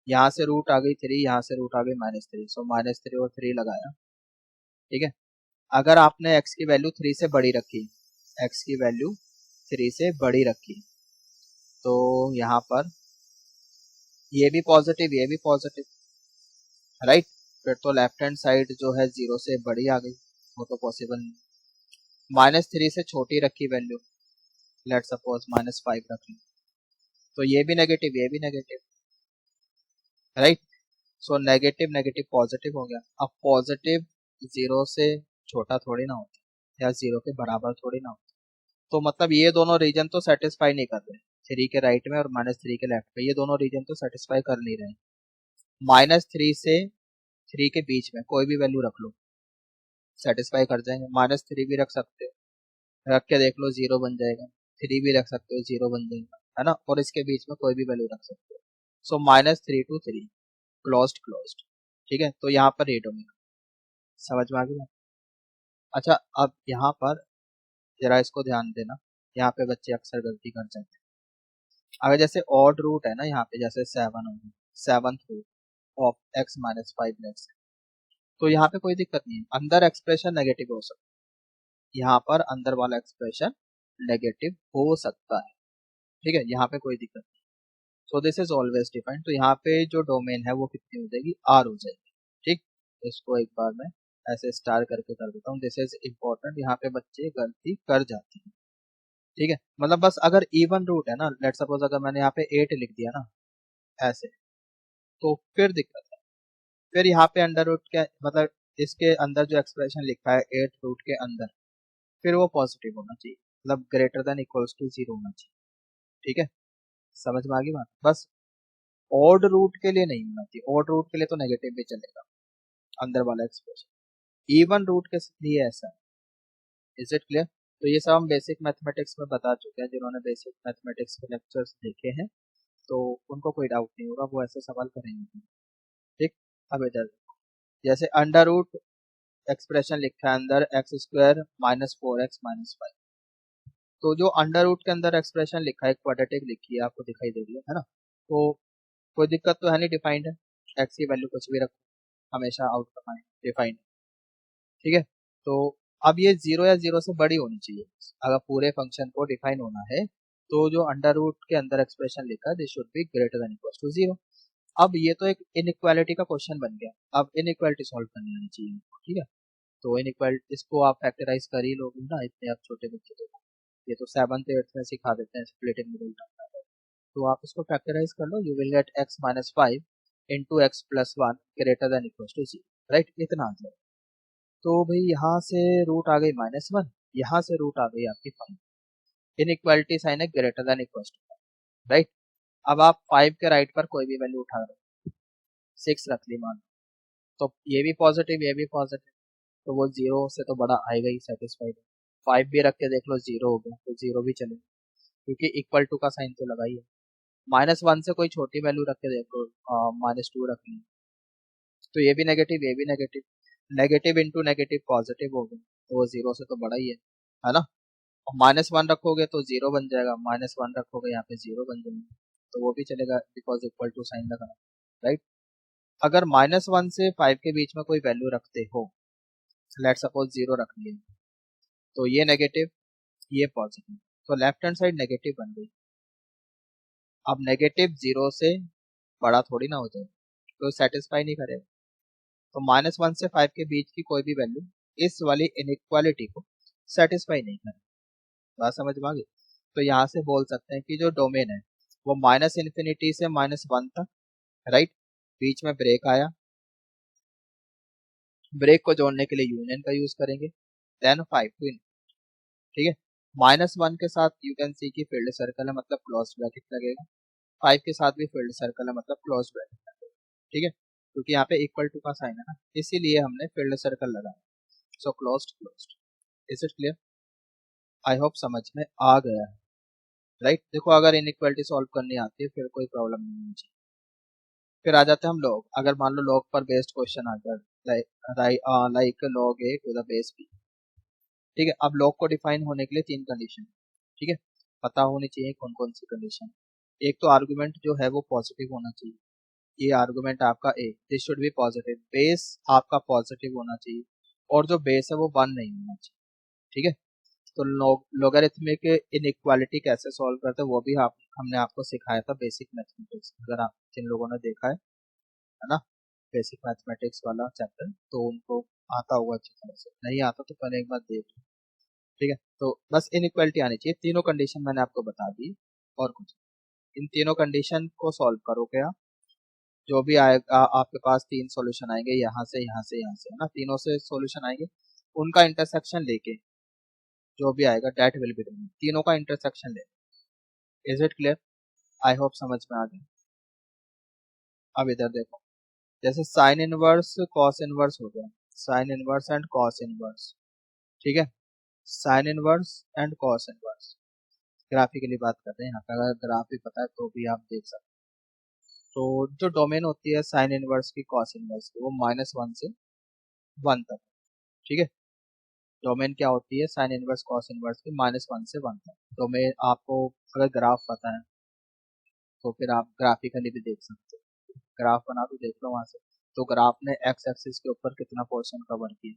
यहाँ से रूट आ गई 3, यहाँ से रूट आ गई -3, सो -3 और 3 लगाया। ठीक है, अगर आपने x की वैल्यू 3 से बड़ी रखी, x की वैल्यू 3 से बड़ी रखी, तो यहाँ पर ये भी पॉजिटिव, राइट। फिर तो लेफ्ट हैंड साइड जो है 0 से बड़ी आ गई, वो तो पॉसिबल नहीं। -3 से छोटी रखी वैल्यू, लेट सपोज -5 रख ली, तो ये भी negative, right. So negative negative positive हो गया। अब पॉजिटिव 0 से छोटा थोड़ी ना होता या 0 के बराबर थोड़ी ना होता, तो मतलब ये दोनों रीजन तो सेटिस्फाई नहीं कर रहे, 3 के राइट में और -3 के लेफ्ट में, ये दोनों रीजन तो सेटिस्फाई कर नहीं रहे। -3 से 3 के बीच में कोई भी वैल्यू रख लो, सेटिस्फाई कर जाएंगे। -3 भी रख सकते हो, रख के देख लो 0 बन जाएगा, 3 भी रख सकते हो 0 बन जाएगा, है ना। और इसके बीच में कोई भी वैल्यू रख सकते हो। सो -3 to 3 क्लोज्ड, ठीक है। तो यहाँ पर रेट होगा, समझ में आ गया। अच्छा, अब यहाँ पर जरा इसको ध्यान देना, यहाँ पे बच्चे अक्सर गलती कर जाते हैं। अगर जैसे ऑड रूट है ना, यहाँ पे जैसे 7 होगा, 7th root of x-5 let's say, तो यहाँ पे कोई दिक्कत नहीं है, अंदर एक्सप्रेशन नेगेटिव हो सकता है, यहाँ पर अंदर वाला एक्सप्रेशन नेगेटिव हो सकता है, ठीक है, यहाँ पे कोई दिक्कत नहीं। सो दिस इज ऑलवेज डिफाइंड, तो यहाँ पे जो डोमेन है वो कितनी हो जाएगी, आर हो जाएगी, ठीक। इसको एक बार मैं ऐसे स्टार करके कर देता हूँ, दिस इज इम्पोर्टेंट, यहाँ पे बच्चे गलती कर जाते हैं, ठीक है। मतलब बस अगर इवन रूट है ना, लेट सपोज अगर मैंने यहाँ पे 8 लिख दिया ना ऐसे, तो फिर दिक्कत है। फिर यहाँ पे अंडर रूट के मतलब इसके अंदर जो एक्सप्रेशन लिखा है 8 रूट के अंदर, फिर वो पॉजिटिव होना चाहिए, मतलब ग्रेटर देन इक्वल्स टू 0 होना चाहिए, ठीक है। समझ में आ गई बात। बस ऑड रूट के लिए नहीं होना चाहिए, ऑड रूट के लिए तो नेगेटिव भी चलेगा अंदर वाला एक्सप्रेशन, इवन रूट के लिए ऐसा है। Is it clear. तो ये सब हम बेसिक मैथमेटिक्स में बता चुके हैं, जिन्होंने बेसिक मैथमेटिक्स के लेक्चर्स देखे हैं तो उनको कोई डाउट नहीं होगा, वो ऐसे सवाल करेंगे, ठीक। अब इधर जैसे अंडर रूट एक्सप्रेशन लिखा है अंदर x² -4x-5, तो जो अंडर रूट के अंदर एक्सप्रेशन लिखा है क्वाड्रेटिक लिखी है, आपको दिखाई दे रही है ना, तो कोई दिक्कत तो है नहीं, डिफाइंड है, x की वैल्यू कुछ भी रखो, हमेशा आउटकम आए, डिफाइंड, ठीक है। तो अब ये 0 या 0 से बड़ी होनी चाहिए, अगर पूरे फंक्शन को डिफाइन होना है, तो जो अंडर रूट के अंदर एक्सप्रेशन लिखा है this should be greater than equal to 0। अब ये तो एक इनइक्वालिटी का क्वेश्चन बन गया, अब इनइक्वालिटी सॉल्व करनी आनी चाहिए, ठीक है। तो इनइक्वालिटी इसको आप फैक्टराइज कर ही लोगे ना, इतने आप छोटे बच्चे तो, ये तो 7th 8th में सिखा देते हैं स्प्लिटिंग मिडिल टर्म, तो आप इसको फैक्टराइज कर लो, you will get x-5 into x+1 greater than equal to 0, right, इतना आ जाएगा। तो भाई यहाँ से रूट आ गई -1, यहाँ से रूट आ गई आपकी 5, इनइक्वालिटी साइन है greater than equal to, right. अब आप 5 के राइट पर कोई भी वैल्यू उठा रहे हो, 6 रख ली मान, तो ये भी पॉजिटिव, तो वो 0 से तो बड़ा आएगा ही, सेटिस्फाइड। 5 भी रख के देख लो 0 हो गया, तो 0 भी चलेगा, क्योंकि इक्वल टू का साइन तो लगा ही है। -1 से कोई छोटी वैल्यू रख के देखो, -2 रख ली, तो ये भी negative, negative into negative positive हो गया, तो वो 0 से तो बड़ा ही है ना। -1 रखोगे तो 0 बन जाएगा, -1 रखोगे यहाँ पे 0 बन जाएगा, तो वो भी चलेगा बिकॉज इक्वल टू साइन लगा, राइट। अगर -1 से 5 के बीच में कोई वैल्यू रखते हो, लेट सपोज 0 रख लिया, तो ये नेगेटिव ये पॉजिटिव, तो लेफ्ट हैंड साइड नेगेटिव बन गई। अब नेगेटिव 0 से बड़ा थोड़ी ना हो जाए, तो सेटिस्फाई नहीं करेगा, तो -1 से 5 के बीच की कोई भी वैल्यू इस वाली इनइक्वालिटी को सेटिस्फाई नहीं करेगा, बात समझ में आ गई। तो यहाँ से बोल सकते हैं कि जो डोमेन है वो -∞ से -1 तक, राइट, बीच में ब्रेक आया, ब्रेक को जोड़ने के लिए यूनियन का यूज करेंगे, देन 5 टू, ठीक है। -1 के साथ यू कैन सी की फील्ड सर्कल है, मतलब क्लोज ब्रैकेट लगेगा, 5 के साथ भी फील्ड सर्कल है, मतलब क्लोज ब्रैकेट लगेगा, ठीक है, क्योंकि यहाँ पे इक्वल टू का साइन है ना, इसीलिए हमने फील्ड सर्कल लगाया, so closed. Is it clear. I hope समझ में आ गया है, राइट। देखो अगर इनइक्वालिटी सॉल्व करनी आती है फिर कोई प्रॉब्लम नहीं होनी चाहिए। फिर आ जाते हैं हम लॉग, अगर मान लो लॉग पर बेस्ड क्वेश्चन आ जाए, like log A to the base B, ठीक है। अब लॉग को डिफाइन होने के लिए 3 कंडीशन, ठीक है, पता होनी चाहिए कौन कौन सी कंडीशन। एक तो आर्गुमेंट जो है वो पॉजिटिव होना चाहिए, ये आर्गुमेंट आपका ए, this should be positive, base आपका पॉजिटिव होना चाहिए, और जो बेस है वो 1 नहीं होना चाहिए, ठीक है। तो लोगरिथमिक इनइक्वालिटी कैसे सॉल्व करते हैं वो भी हमने आपको सिखाया था बेसिक मैथमेटिक्स। अगर आप जिन लोगों ने देखा है ना, बेसिक मैथमेटिक्स वाला चैप्टर, तो उनको आता होगा अच्छी तरह से। नहीं आता तो पहले एक बार देख लो, ठीक है। तो बस इनइक्वालिटी आनी चाहिए, तीनों कंडीशन मैंने आपको बता दी और कुछ। इन तीनों कंडीशन को सॉल्व करोगे आप, जो भी आएगा आपके पास तीन सॉल्यूशन आएंगे, यहाँ से यहाँ से यहाँ से, है ना, तीनों से सॉल्यूशन आएंगे, उनका इंटरसेक्शन लेके जो भी आएगा डेट विल बी रिमूव, तीनों का इंटरसेक्शन ले। Is it clear? I hope समझ में आ गया। अब इधर देखो, जैसे साइन इनवर्स कॉस इनवर्स हो गया, sine inverse and cos inverse, ठीक है, sine inverse and cos inverse. Graphically बात करते हैं यहाँ पे, अगर ग्राफ भी पता है तो भी आप देख सकते हैं। तो जो डोमेन होती है साइन इनवर्स की कॉस इनवर्स की, वो -1 से 1 तक, ठीक है। डोमेन क्या होती है साइन इनवर्स कॉस इनवर्स की? -1 से 1 तक। डोमेन आपको अगर ग्राफ पता है तो फिर आप ग्राफिकली भी देख सकते हो, ग्राफ बना तो देख लो वहां से। तो ग्राफ ने एक्स एक्सिस के ऊपर कितना पोर्शन कवर किया,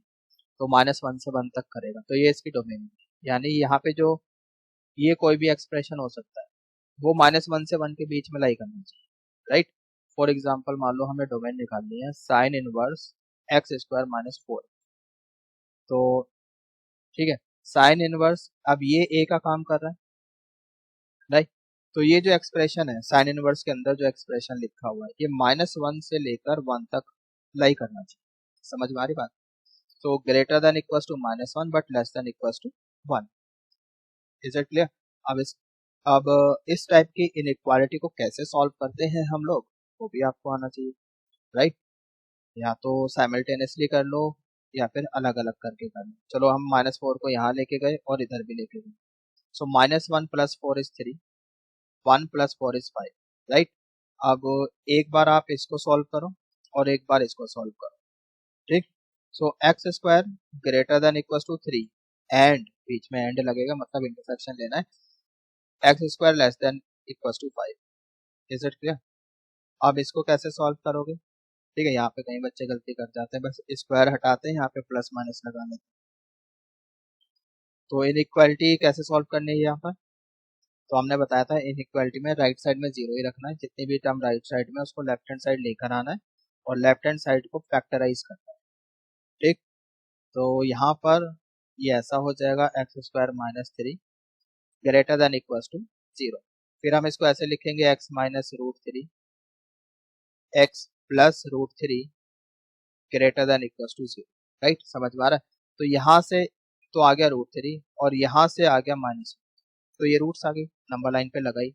तो -1 से 1 तक करेगा, तो ये इसकी डोमेन है। यानी यहाँ पे जो ये कोई भी एक्सप्रेशन हो सकता है, वो -1 से 1 के बीच में लाई करना चाहिए, राइट। फॉर एग्जाम्पल मान लो हमें डोमेन निकालनी है साइन इनवर्स x² - 4, तो ठीक है, साइन इनवर्स, अब ये ए का काम कर रहा है, राइट। तो ये जो एक्सप्रेशन है साइन इनवर्स के अंदर जो एक्सप्रेशन लिखा हुआ है, ये -1 से लेकर 1 तक लाई करना चाहिए। समझ में आ रही बात? तो greater than equal to -1 but less than equal to 1। Is it clear? अब इस टाइप की इनइक्वालिटी को कैसे सॉल्व करते हैं हम लोग, वो भी आपको आना चाहिए, राइट। या तो साइमल्टेनियसली कर लो या फिर अलग अलग करके कर लो। चलो हम -4 को यहाँ लेके गए और इधर भी लेके गए। सो -1 + 4 इज 3, 1 + 4 इज 5, राइट। अब एक बार आप इसको सॉल्व करो और एक बार इसको सॉल्व करो, ठीक। So x² greater than equal to 3 and, बीच में एंड लगेगा मतलब इंटरसेक्शन लेना है, x² less than equal to 5। Is it clear? अब इसको कैसे सॉल्व करोगे? ठीक है, यहाँ पे कई बच्चे गलती कर जाते हैं, बस स्क्वायर हटाते हैं, यहाँ पे प्लस माइनस लगा लेते हैं। तो इनइक्वालिटी कैसे सॉल्व करनी है यहाँ पर? तो हमने बताया था इनइक्वालिटी में राइट साइड में 0 ही रखना है, जितनी भी टर्म राइट साइड में उसको लेफ्ट हैंड साइड लेकर आना है और लेफ्ट हैंड साइड को फैक्टराइज करना है, ठीक। तो यहाँ पर ये ऐसा हो जाएगा x² - 3 greater than equal to 0। फिर हम इसको ऐसे लिखेंगे x - √3 x + √3 greater than equal to 0, right. समझ में आ रहा है? तो यहाँ से तो आ गया √3 और यहाँ से आ गया -1, तो ये रूट्स आ गई, नंबर लाइन पे लगाई।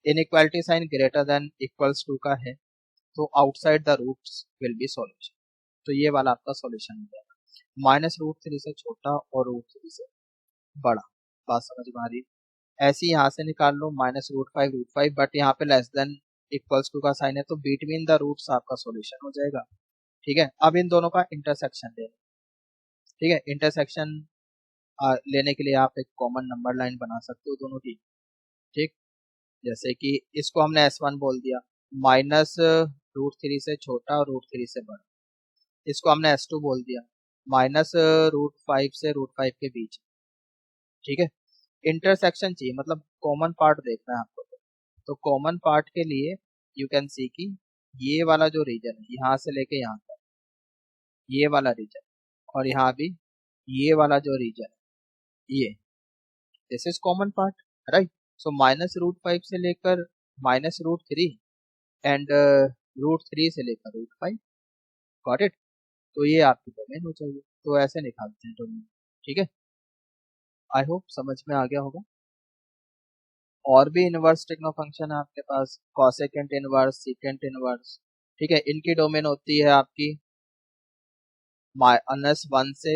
Inequality sign greater than equals to का है, तो outside the roots will be solution. तो ये वाला आपका सॉल्यूशन हो जाएगा, -√3 से छोटा और √3 से बड़ा। बात समझ में आ रही है? ऐसे ही यहाँ से निकाल लो -√5 √5, बट यहाँ पे लेस देन इक्वल्स टू का साइन है, तो बिटवीन द रूट्स आपका सॉल्यूशन हो जाएगा, ठीक है। अब इन दोनों का इंटरसेक्शन ले, ठीक है। इंटरसेक्शन लेने के लिए आप एक कॉमन नंबर लाइन बना सकते हो दोनों की, ठीक। जैसे कि इसको हमने S1 बोल दिया, -√3 से छोटा और √3 से बड़ा। इसको हमने S2 बोल दिया, -√5 से √5 के बीच, ठीक है। इंटरसेक्शन चाहिए, मतलब कॉमन पार्ट देखना है आपको। तो कॉमन पार्ट के लिए यू कैन सी कि ये वाला जो रीजन है यहाँ से लेके यहाँ तक, ये वाला रीजन, और यहाँ भी ये वाला जो रीजन है, ये this is common part, right. So -√5 से लेकर -√3 एंड √3 से लेकर √5, गॉट इट। तो ये आपकी डोमेन हो जाएगी। तो ऐसे निकालते हैं डोमेन, ठीक है। आई होप समझ में आ गया होगा। और भी इनवर्स टेक्नो फंक्शन है आपके पास, कॉसेकेंट इनवर्स, सीकेंट इनवर्स, ठीक है। इनकी डोमेन होती है आपकी -1 से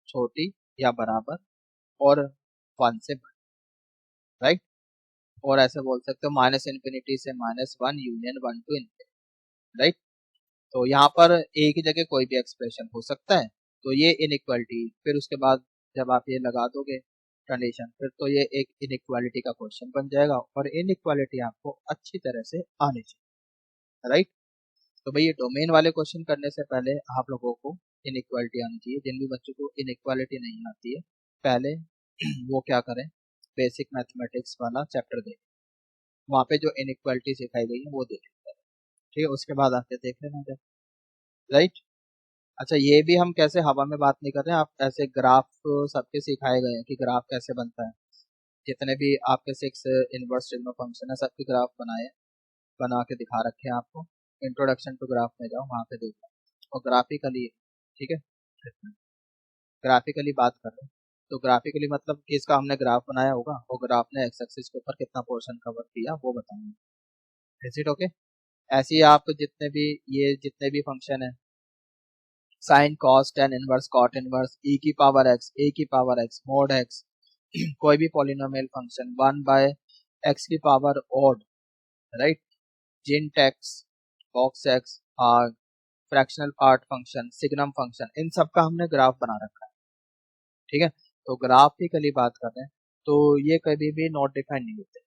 छोटी या बराबर और 1 से बड़ी, राइट। और ऐसे बोल सकते हो -∞ से -1 यूनियन 1 to ∞, राइट। तो यहाँ पर एक ही जगह कोई भी एक्सप्रेशन हो सकता है, तो ये इनइक्वालिटी, फिर उसके बाद जब आप ये लगा दोगे कंडीशन, फिर तो ये एक इनइक्वालिटी का क्वेश्चन बन जाएगा और इनइक्वालिटी आपको अच्छी तरह से आनी चाहिए, राइट। तो भाई ये डोमेन वाले क्वेश्चन करने से पहले आप लोगों को इनइक्वालिटी आनी चाहिए। जिन भी बच्चों को इनइक्वालिटी नहीं आती है, पहले वो क्या करें, बेसिक मैथमेटिक्स वाला चैप्टर देखें, वहाँ पे जो इनइक्वालिटी सिखाई गई है वो देख लेते हैं। ठीक है, उसके बाद आके देख लेना जब, राइट। अच्छा, ये भी हम कैसे हवा में बात नहीं कर रहे हैं, आप ऐसे ग्राफ सबके सिखाए गए हैं कि ग्राफ कैसे बनता है। जितने भी आपके 6 इनवर्स सिग्मा फंक्शन है सबके ग्राफ बनाए, बना के दिखा रखे हैं आपको। इंट्रोडक्शन टू ग्राफ में जाओ, वहाँ पे देखो, और ग्राफिकली, ठीक है, ग्राफिकली बात कर रहे हैं। तो ग्राफिकली मतलब कि इसका हमने ग्राफ बनाया होगा और ग्राफ ने एक्स एक्सिस के ऊपर कितना पोर्शन कवर किया वो बताएंगे। Is it okay? ऐसे ही आप जितने भी, ये जितने भी फंक्शन है, sine cos tan inverse cot inverse E की पावर एक्स, ए की पावर एक्स, मोड एक्स, कोई भी पॉलिनोमियल फंक्शन 1 बाय एक्स की पावर ओड, राइट, जिंट x, box x, fractional part function, signum function, इन सब का हमने ग्राफ बना रखा है। ठीक है, तो ग्राफिकली बात कर रहे हैं तो ये कभी भी नॉट डिफाइन नहीं होते।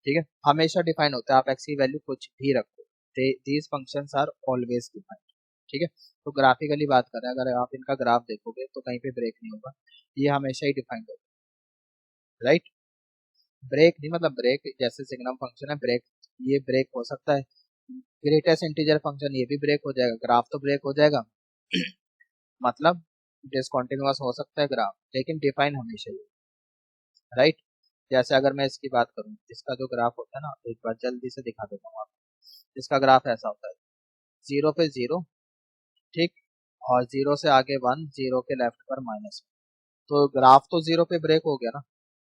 ठीक है, हमेशा डिफाइन होता है, आप एक्स की वैल्यू कुछ भी रखो, these functions are always defined. ठीक है, तो ग्राफिकली बात कर रहे हैं, अगर आप इनका ग्राफ देखोगे तो कहीं पे ब्रेक नहीं होगा, ये हमेशा ही डिफाइंड होगा, राइट। ब्रेक नहीं मतलब ब्रेक जैसे सिग्नम फंक्शन है, ब्रेक, ये ब्रेक हो सकता है, ग्रेटेस्ट इंटीजर फंक्शन ये भी ब्रेक हो जाएगा, ग्राफ तो ब्रेक हो जाएगा। मतलब डिसकंटिन्यूअस हो सकता है ग्राफ, लेकिन डिफाइन हमेशा ही, राइट। जैसे अगर मैं इसकी बात करूं, इसका जो ग्राफ होता है ना, एक बार जल्दी से दिखा देता हूँ आपको। इसका ग्राफ ऐसा होता है, 0 पे 0, ठीक, और 0 से आगे 1, 0 के लेफ्ट पर -1। तो ग्राफ तो 0 पे ब्रेक हो गया ना,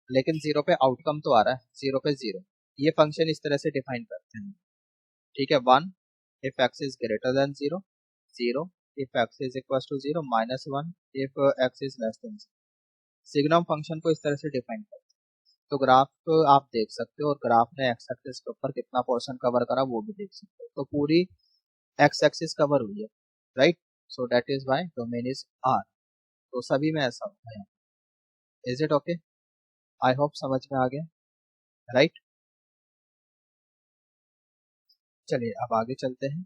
लेकिन 0 पे आउटकम तो आ रहा है, 0 पे 0। ये फंक्शन इस तरह से डिफाइन करते हैं, ठीक है। 1 if X is greater than 0, 0 if X is equal to 0, -1 if X is less than 0। Signum function को इस तरह से डिफाइन करते हैं। तो ग्राफ आप देख सकते हो, और ग्राफ ने एक्स एक्सिस के ऊपर कितना पोर्शन कवर करा वो भी देख सकते हो, तो पूरी एक्स एक्सिस कवर हुई है, right. So that is why domain is R. तो सभी में ऐसा होता है। Is it okay? I hope समझ में आ गया, राइट। चलिए अब आगे चलते हैं।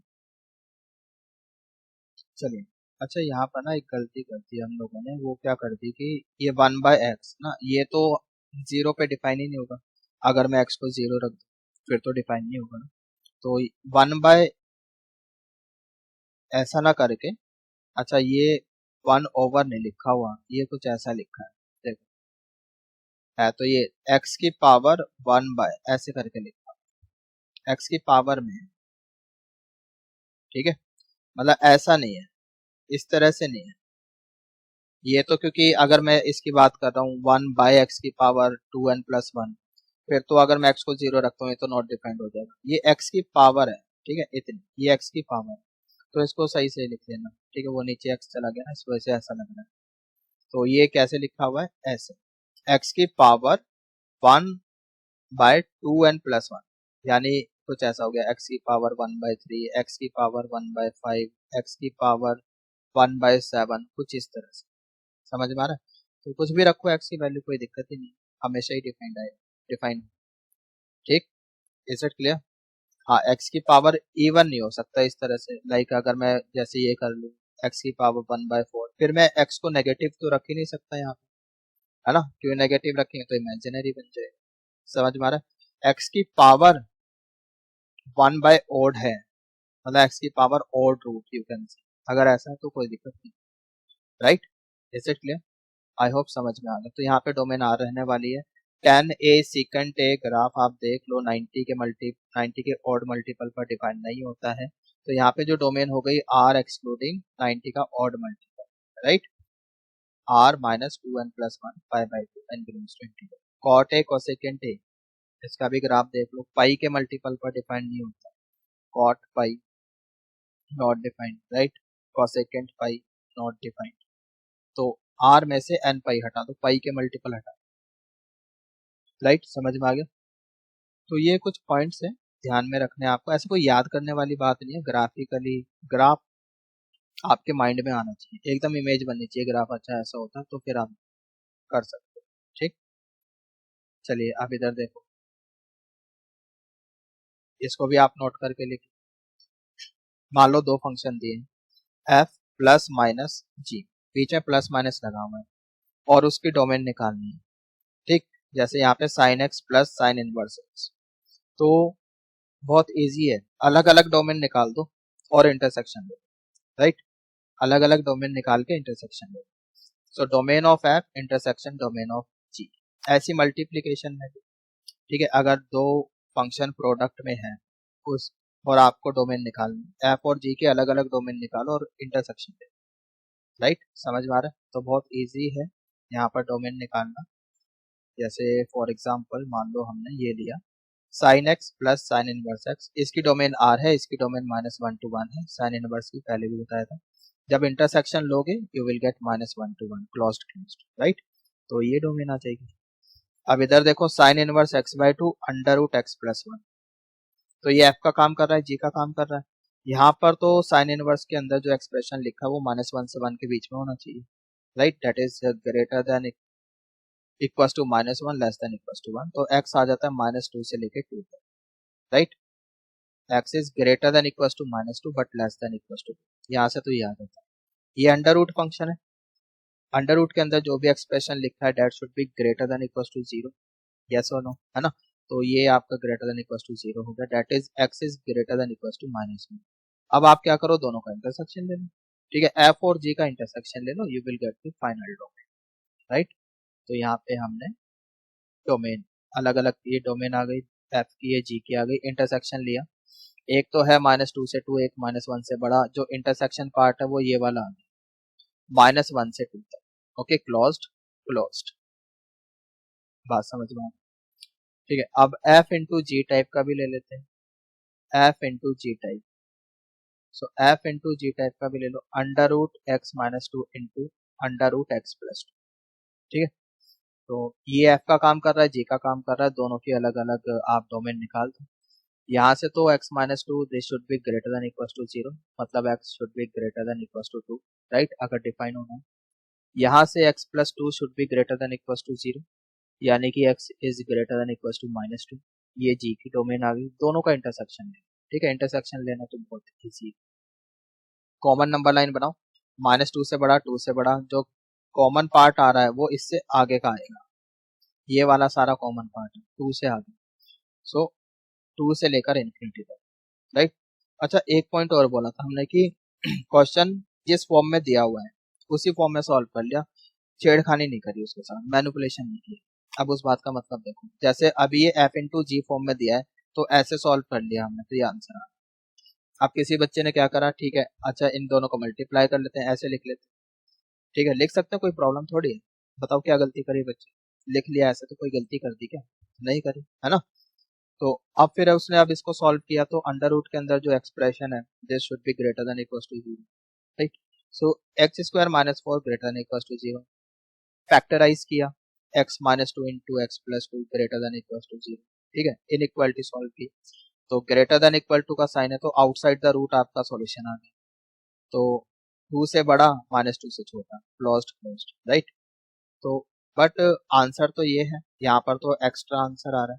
चलिए, अच्छा यहाँ पर ना एक गलती कर दी हम लोगों ने, वो क्या कर दी कि ये 1/x ना, ये तो 0 पे डिफाइन ही नहीं होगा। अगर मैं x को 0 रख दूं फिर तो डिफाइन नहीं होगा ना। तो 1 बाय ऐसा ना करके, अच्छा ये 1/, नहीं लिखा हुआ, ये कुछ ऐसा लिखा है, देखो, है तो ये x की पावर 1/, ऐसे करके लिखा, x की पावर में है, ठीक है। मतलब ऐसा नहीं है, इस तरह से नहीं है ये तो, क्योंकि अगर मैं इसकी बात कर रहा हूँ 1/x की पावर 2n+1, फिर तो अगर मैं x को 0 रखता हूँ ये तो नॉट डिफाइंड हो जाएगा। ये x की पावर है, ठीक है, इतनी, ये x की पावर है, तो इसको सही से लिख लेना, ठीक है। वो नीचे x चला गया ना, इस वजह से ऐसा लग रहा है। तो ये कैसे लिखा हुआ है, ऐसे, x की पावर 1/2n+1, यानी कुछ ऐसा हो गया, x की पावर 1/3, x की पावर 1/5, x की पावर 1/7, कुछ इस तरह से। समझ में आ रहा है? तो कुछ भी रखो एक्स की वैल्यू, कोई दिक्कत ही नहीं, हमेशा ही डिफाइंड आएगा, डिफाइन, ठीक। Is it clear? हाँ, एक्स की पावर इवन नहीं हो सकता इस तरह से, लाइक अगर मैं जैसे ये कर लूँ एक्स की पावर 1/4, फिर मैं एक्स को नेगेटिव तो रख ही नहीं सकता यहाँ पे, है ना, क्यों नेगेटिव रखेंगे तो इमेजिनरी बन जाएगा। समझ में आ रहा है? एक्स की पावर 1/odd है, मतलब एक्स की power odd root you can see, अगर ऐसा है तो कोई दिक्कत नहीं, right. Is it clear? I hope समझ में आ गया। तो यहाँ पे डोमेन आर रहने वाली है। tan a secant a graph आप देख लो, 90 के ऑड मल्टीपल पर डिफाइन नहीं होता है, तो यहाँ पे जो डोमेन हो गई आर एक्सक्लूडिंग 90 का odd multiple, right. R -2n+1 π/2 n belongs to integer. cot a cosecant a, इसका भी ग्राफ देख लो, पाई के मल्टीपल पर डिफाइन नहीं होता, cot pi not defined, right, cosecant pi not defined. तो आर में से n पाई हटा दो, पाई के मल्टीपल हटा, राइट। समझ में आ गया? तो ये कुछ पॉइंट्स हैं ध्यान में रखने हैं आपको, ऐसे कोई याद करने वाली बात नहीं है। ग्राफिकली ग्राफ आपके माइंड में आना चाहिए, एकदम इमेज बननी चाहिए, ग्राफ अच्छा ऐसा होता है तो फिर आप कर सकते हो, ठीक। चलिए आप इधर देखो, इसको भी आप नोट करके लिखिए। मान लो दो फंक्शन दिए हैं, एफ प्लस माइनस जी, बीच में प्लस माइनस लगा हुआ है, और उसकी डोमेन निकालनी है। ठीक, जैसे यहाँ पे sine x plus sine inverse x, तो बहुत इजी है, अलग अलग डोमेन निकाल दो और इंटरसेक्शन दो, राइट, अलग अलग डोमेन निकाल के इंटरसेक्शन दो। So domain of f intersection domain of g, ऐसी मल्टीप्लीकेशन में भी, ठीक है, अगर दो फंक्शन प्रोडक्ट में है उस और आपको डोमेन निकालना, एफ और जी के अलग अलग डोमेन निकालो और इंटरसेक्शन दे, राइट, समझ में आ रहा है? तो बहुत इजी है यहाँ पर डोमेन निकालना। जैसे फॉर एग्जांपल मान लो हमने ये लिया sine x plus sine inverse x, इसकी डोमेन आर है, इसकी डोमेन -1 to 1 है, साइन इनवर्स की पहले भी बताया था। जब इंटरसेक्शन लोगे you will get -1 to 1 closed closed, right, तो ये डोमेन आ जाएगी। अब इधर देखो sine inverse x/2 under root x plus 1, तो ये एफ का काम कर रहा है, जी का काम कर रहा है। यहाँ पर तो साइन इनवर्स के अंदर जो एक्सप्रेशन लिखा है वो -1 से 1 के बीच में होना चाहिए, right, that is greater than equal to -1 less than equal to 1, तो x आ जाता है -2 से लेके 2 तक, right, x is greater than equal to -2 but less than equal to 2, यहाँ से तो ये आ जाता है। ये अंडर रूट फंक्शन है, अंडर रूट के अंदर जो भी एक्सप्रेशन लिखा है that should be greater than equal to 0, yes और नो, है ना, तो ये आपका ग्रेटर देन इक्वल टू 0 हो गया, that is x is greater than equal to -1। अब आप क्या करो, दोनों का इंटरसेक्शन ले लो, ठीक है, एफ और जी का इंटरसेक्शन ले लो, you will get the final domain, right. तो यहाँ पे हमने डोमेन अलग अलग, ये डोमेन आ गई, एफ की है, जी की आ गई, इंटरसेक्शन लिया, एक तो है -2 से 2, एक -1 से बड़ा, जो इंटरसेक्शन पार्ट है वो ये वाला आ गया -1 से 2 तक, ओके, क्लोज्ड क्लोज्ड, बात समझ में आ गई? ठीक है, अब एफ इंटू जी टाइप का भी ले लेते हैं, f into g type, so f into g type का भी ले लो, under root x -2 into under root x plus 2, ठीक है, तो ये एफ का काम कर रहा है, जी का काम कर रहा है, दोनों की अलग अलग आप डोमेन निकाल दो। यहाँ से तो x -2 this should be greater than equal to 0, मतलब x should be greater than equal to 2, right, अगर डिफाइन होना है। यहाँ से x plus 2 should be greater than equal to 0, यानी कि x is greater than equal to -2, ये g की डोमेन आ गई, दोनों का इंटरसेक्शन है, ठीक है, इंटरसेक्शन लेना तो बहुत ईजी, कॉमन नंबर लाइन बनाओ, -2 से बड़ा 2 से बड़ा, जो कॉमन पार्ट आ रहा है वो इससे आगे का आएगा, ये वाला सारा कॉमन पार्ट है 2 से आगे, सो 2 से लेकर इन्फिनिटी तक, राइट। अच्छा, एक पॉइंट और बोला था हमने कि क्वेश्चन जिस फॉर्म में दिया हुआ है उसी फॉर्म में सॉल्व कर लिया, छेड़खानी नहीं करी उसके साथ, मैनिपुलेशन नहीं की। अब उस बात का मतलब देखो, जैसे अभी ये एफ इंटू जी फॉर्म में दिया है तो ऐसे सॉल्व कर लिया हमने, तो ये आंसर आ। अब किसी बच्चे ने क्या करा, ठीक है, अच्छा इन दोनों को मल्टीप्लाई कर लेते हैं, ऐसे लिख लेते हैं, ठीक है, लिख सकते हैं, कोई प्रॉब्लम थोड़ी है, बताओ क्या गलती करी बच्चे, लिख लिया ऐसे, तो कोई गलती कर दी क्या, नहीं करी, है ना। तो अब फिर उसने अब इसको सॉल्व किया, तो अंडर रूट के अंदर जो एक्सप्रेशन है this should be greater than equal to 0, right, so x² -4 greater than equal to 0, factorise किया, x -2 into x plus 2 greater than equal to 0, ठीक है, इनइक्वालिटी सॉल्व की, तो ग्रेटर देन इक्वल टू का साइन है तो outside the root आपका solution आ गया, तो 2 से बड़ा -2 से छोटा, क्लोज्ड क्लोज्ड, राइट। तो बट आंसर तो ये है, यहाँ पर तो एक्स्ट्रा आंसर आ रहा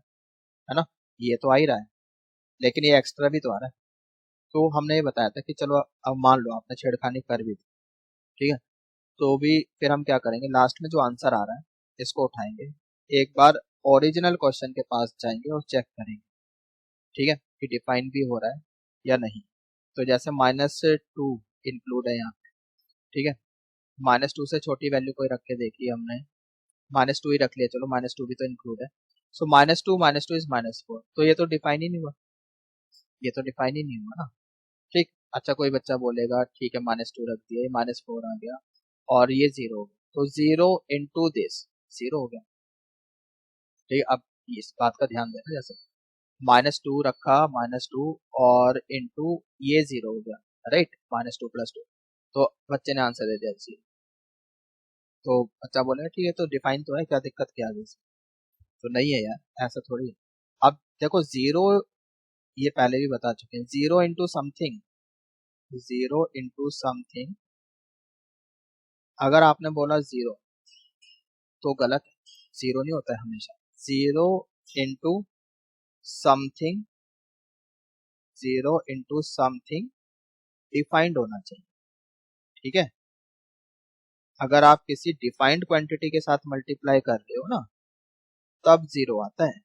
है ना, ये तो आ ही रहा है, लेकिन ये एक्स्ट्रा भी तो आ रहा है, तो हमने ये बताया था कि चलो अब मान लो आपने छेड़खानी कर भी दी, ठीक है, तो भी फिर हम क्या करेंगे, लास्ट में जो आंसर आ रहा है इसको उठाएंगे, एक बार ओरिजिनल क्वेश्चन के पास जाएंगे और चेक करेंगे, ठीक है, कि डिफाइन भी हो रहा है या नहीं। तो जैसे -2 इंक्लूड है यहाँ पे, ठीक है, -2 से छोटी वैल्यू कोई रख के देखी हमने, -2 ही रख लिया, चलो -2 भी तो इंक्लूड है, सो -2 इज -4, तो ये तो डिफाइन ही नहीं हुआ, ये तो डिफाइन ही नहीं हुआ ना, ठीक। अच्छा, कोई बच्चा बोलेगा ठीक है -2 रख दिया, -4 आ गया और ये 0 हो गया, तो 0 इंटू दिस 0 हो गया, ठीक है। अब इस बात का ध्यान देना, जैसे -2 रखा, -2 और इंटू ये 0 हो गया, राइट, -2 + 2, तो बच्चे ने आंसर दे दिया 0, तो बच्चा बोलेगा ठीक है तो डिफाइन तो है, क्या दिक्कत क्या है इसमें? तो नहीं है यार, ऐसा थोड़ी है। अब देखो 0, ये पहले भी बता चुके हैं, 0 इंटू समथिंग, 0 इंटू समथिंग, अगर आपने बोला 0 तो गलत है, 0 नहीं होता है हमेशा, 0 into something, 0 into something defined होना चाहिए, ठीक है, अगर आप किसी डिफाइंड क्वांटिटी के साथ मल्टीप्लाई कर रहे हो ना, तब जीरो आता है।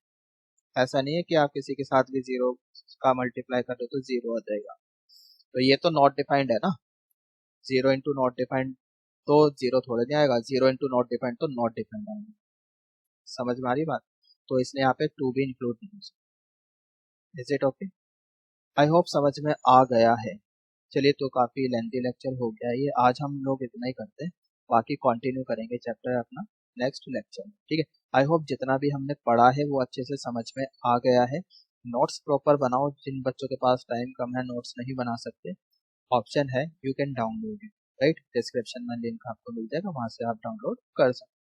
ऐसा नहीं है कि आप किसी के साथ भी जीरो का मल्टीप्लाई कर दो तो जीरो आ जाएगा। तो ये तो नॉट डिफाइंड है ना, जीरो इंटू नॉट डिफाइंड तो जीरो थोड़े नहीं आएगा, जीरो इंटू नॉट डिफाइंड तो नॉट डिफाइंड आएगा। समझ में आ रही बात? तो इसलिए यहाँ पे टू भी इंक्लूड नहीं हो सकता। Is it okay? I hope समझ में आ गया है। चलिए, तो काफी लेंथी लेक्चर हो गया ये, आज हम लोग इतना ही करते हैं, बाकी कंटिन्यू करेंगे चैप्टर अपना नेक्स्ट लेक्चर में, ठीक है। आई होप जितना भी हमने पढ़ा है वो अच्छे से समझ में आ गया है। नोट्स प्रॉपर बनाओ, जिन बच्चों के पास टाइम कम है नोट्स नहीं बना सकते, ऑप्शन है you can download it, right, description में लिंक आपको मिल जाएगा, वहां से आप डाउनलोड कर सकते।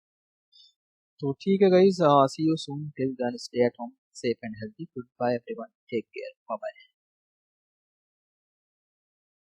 तो ठीक है guys, see you soon, till then stay at home, safe and healthy, goodbye everyone, take care, bye bye.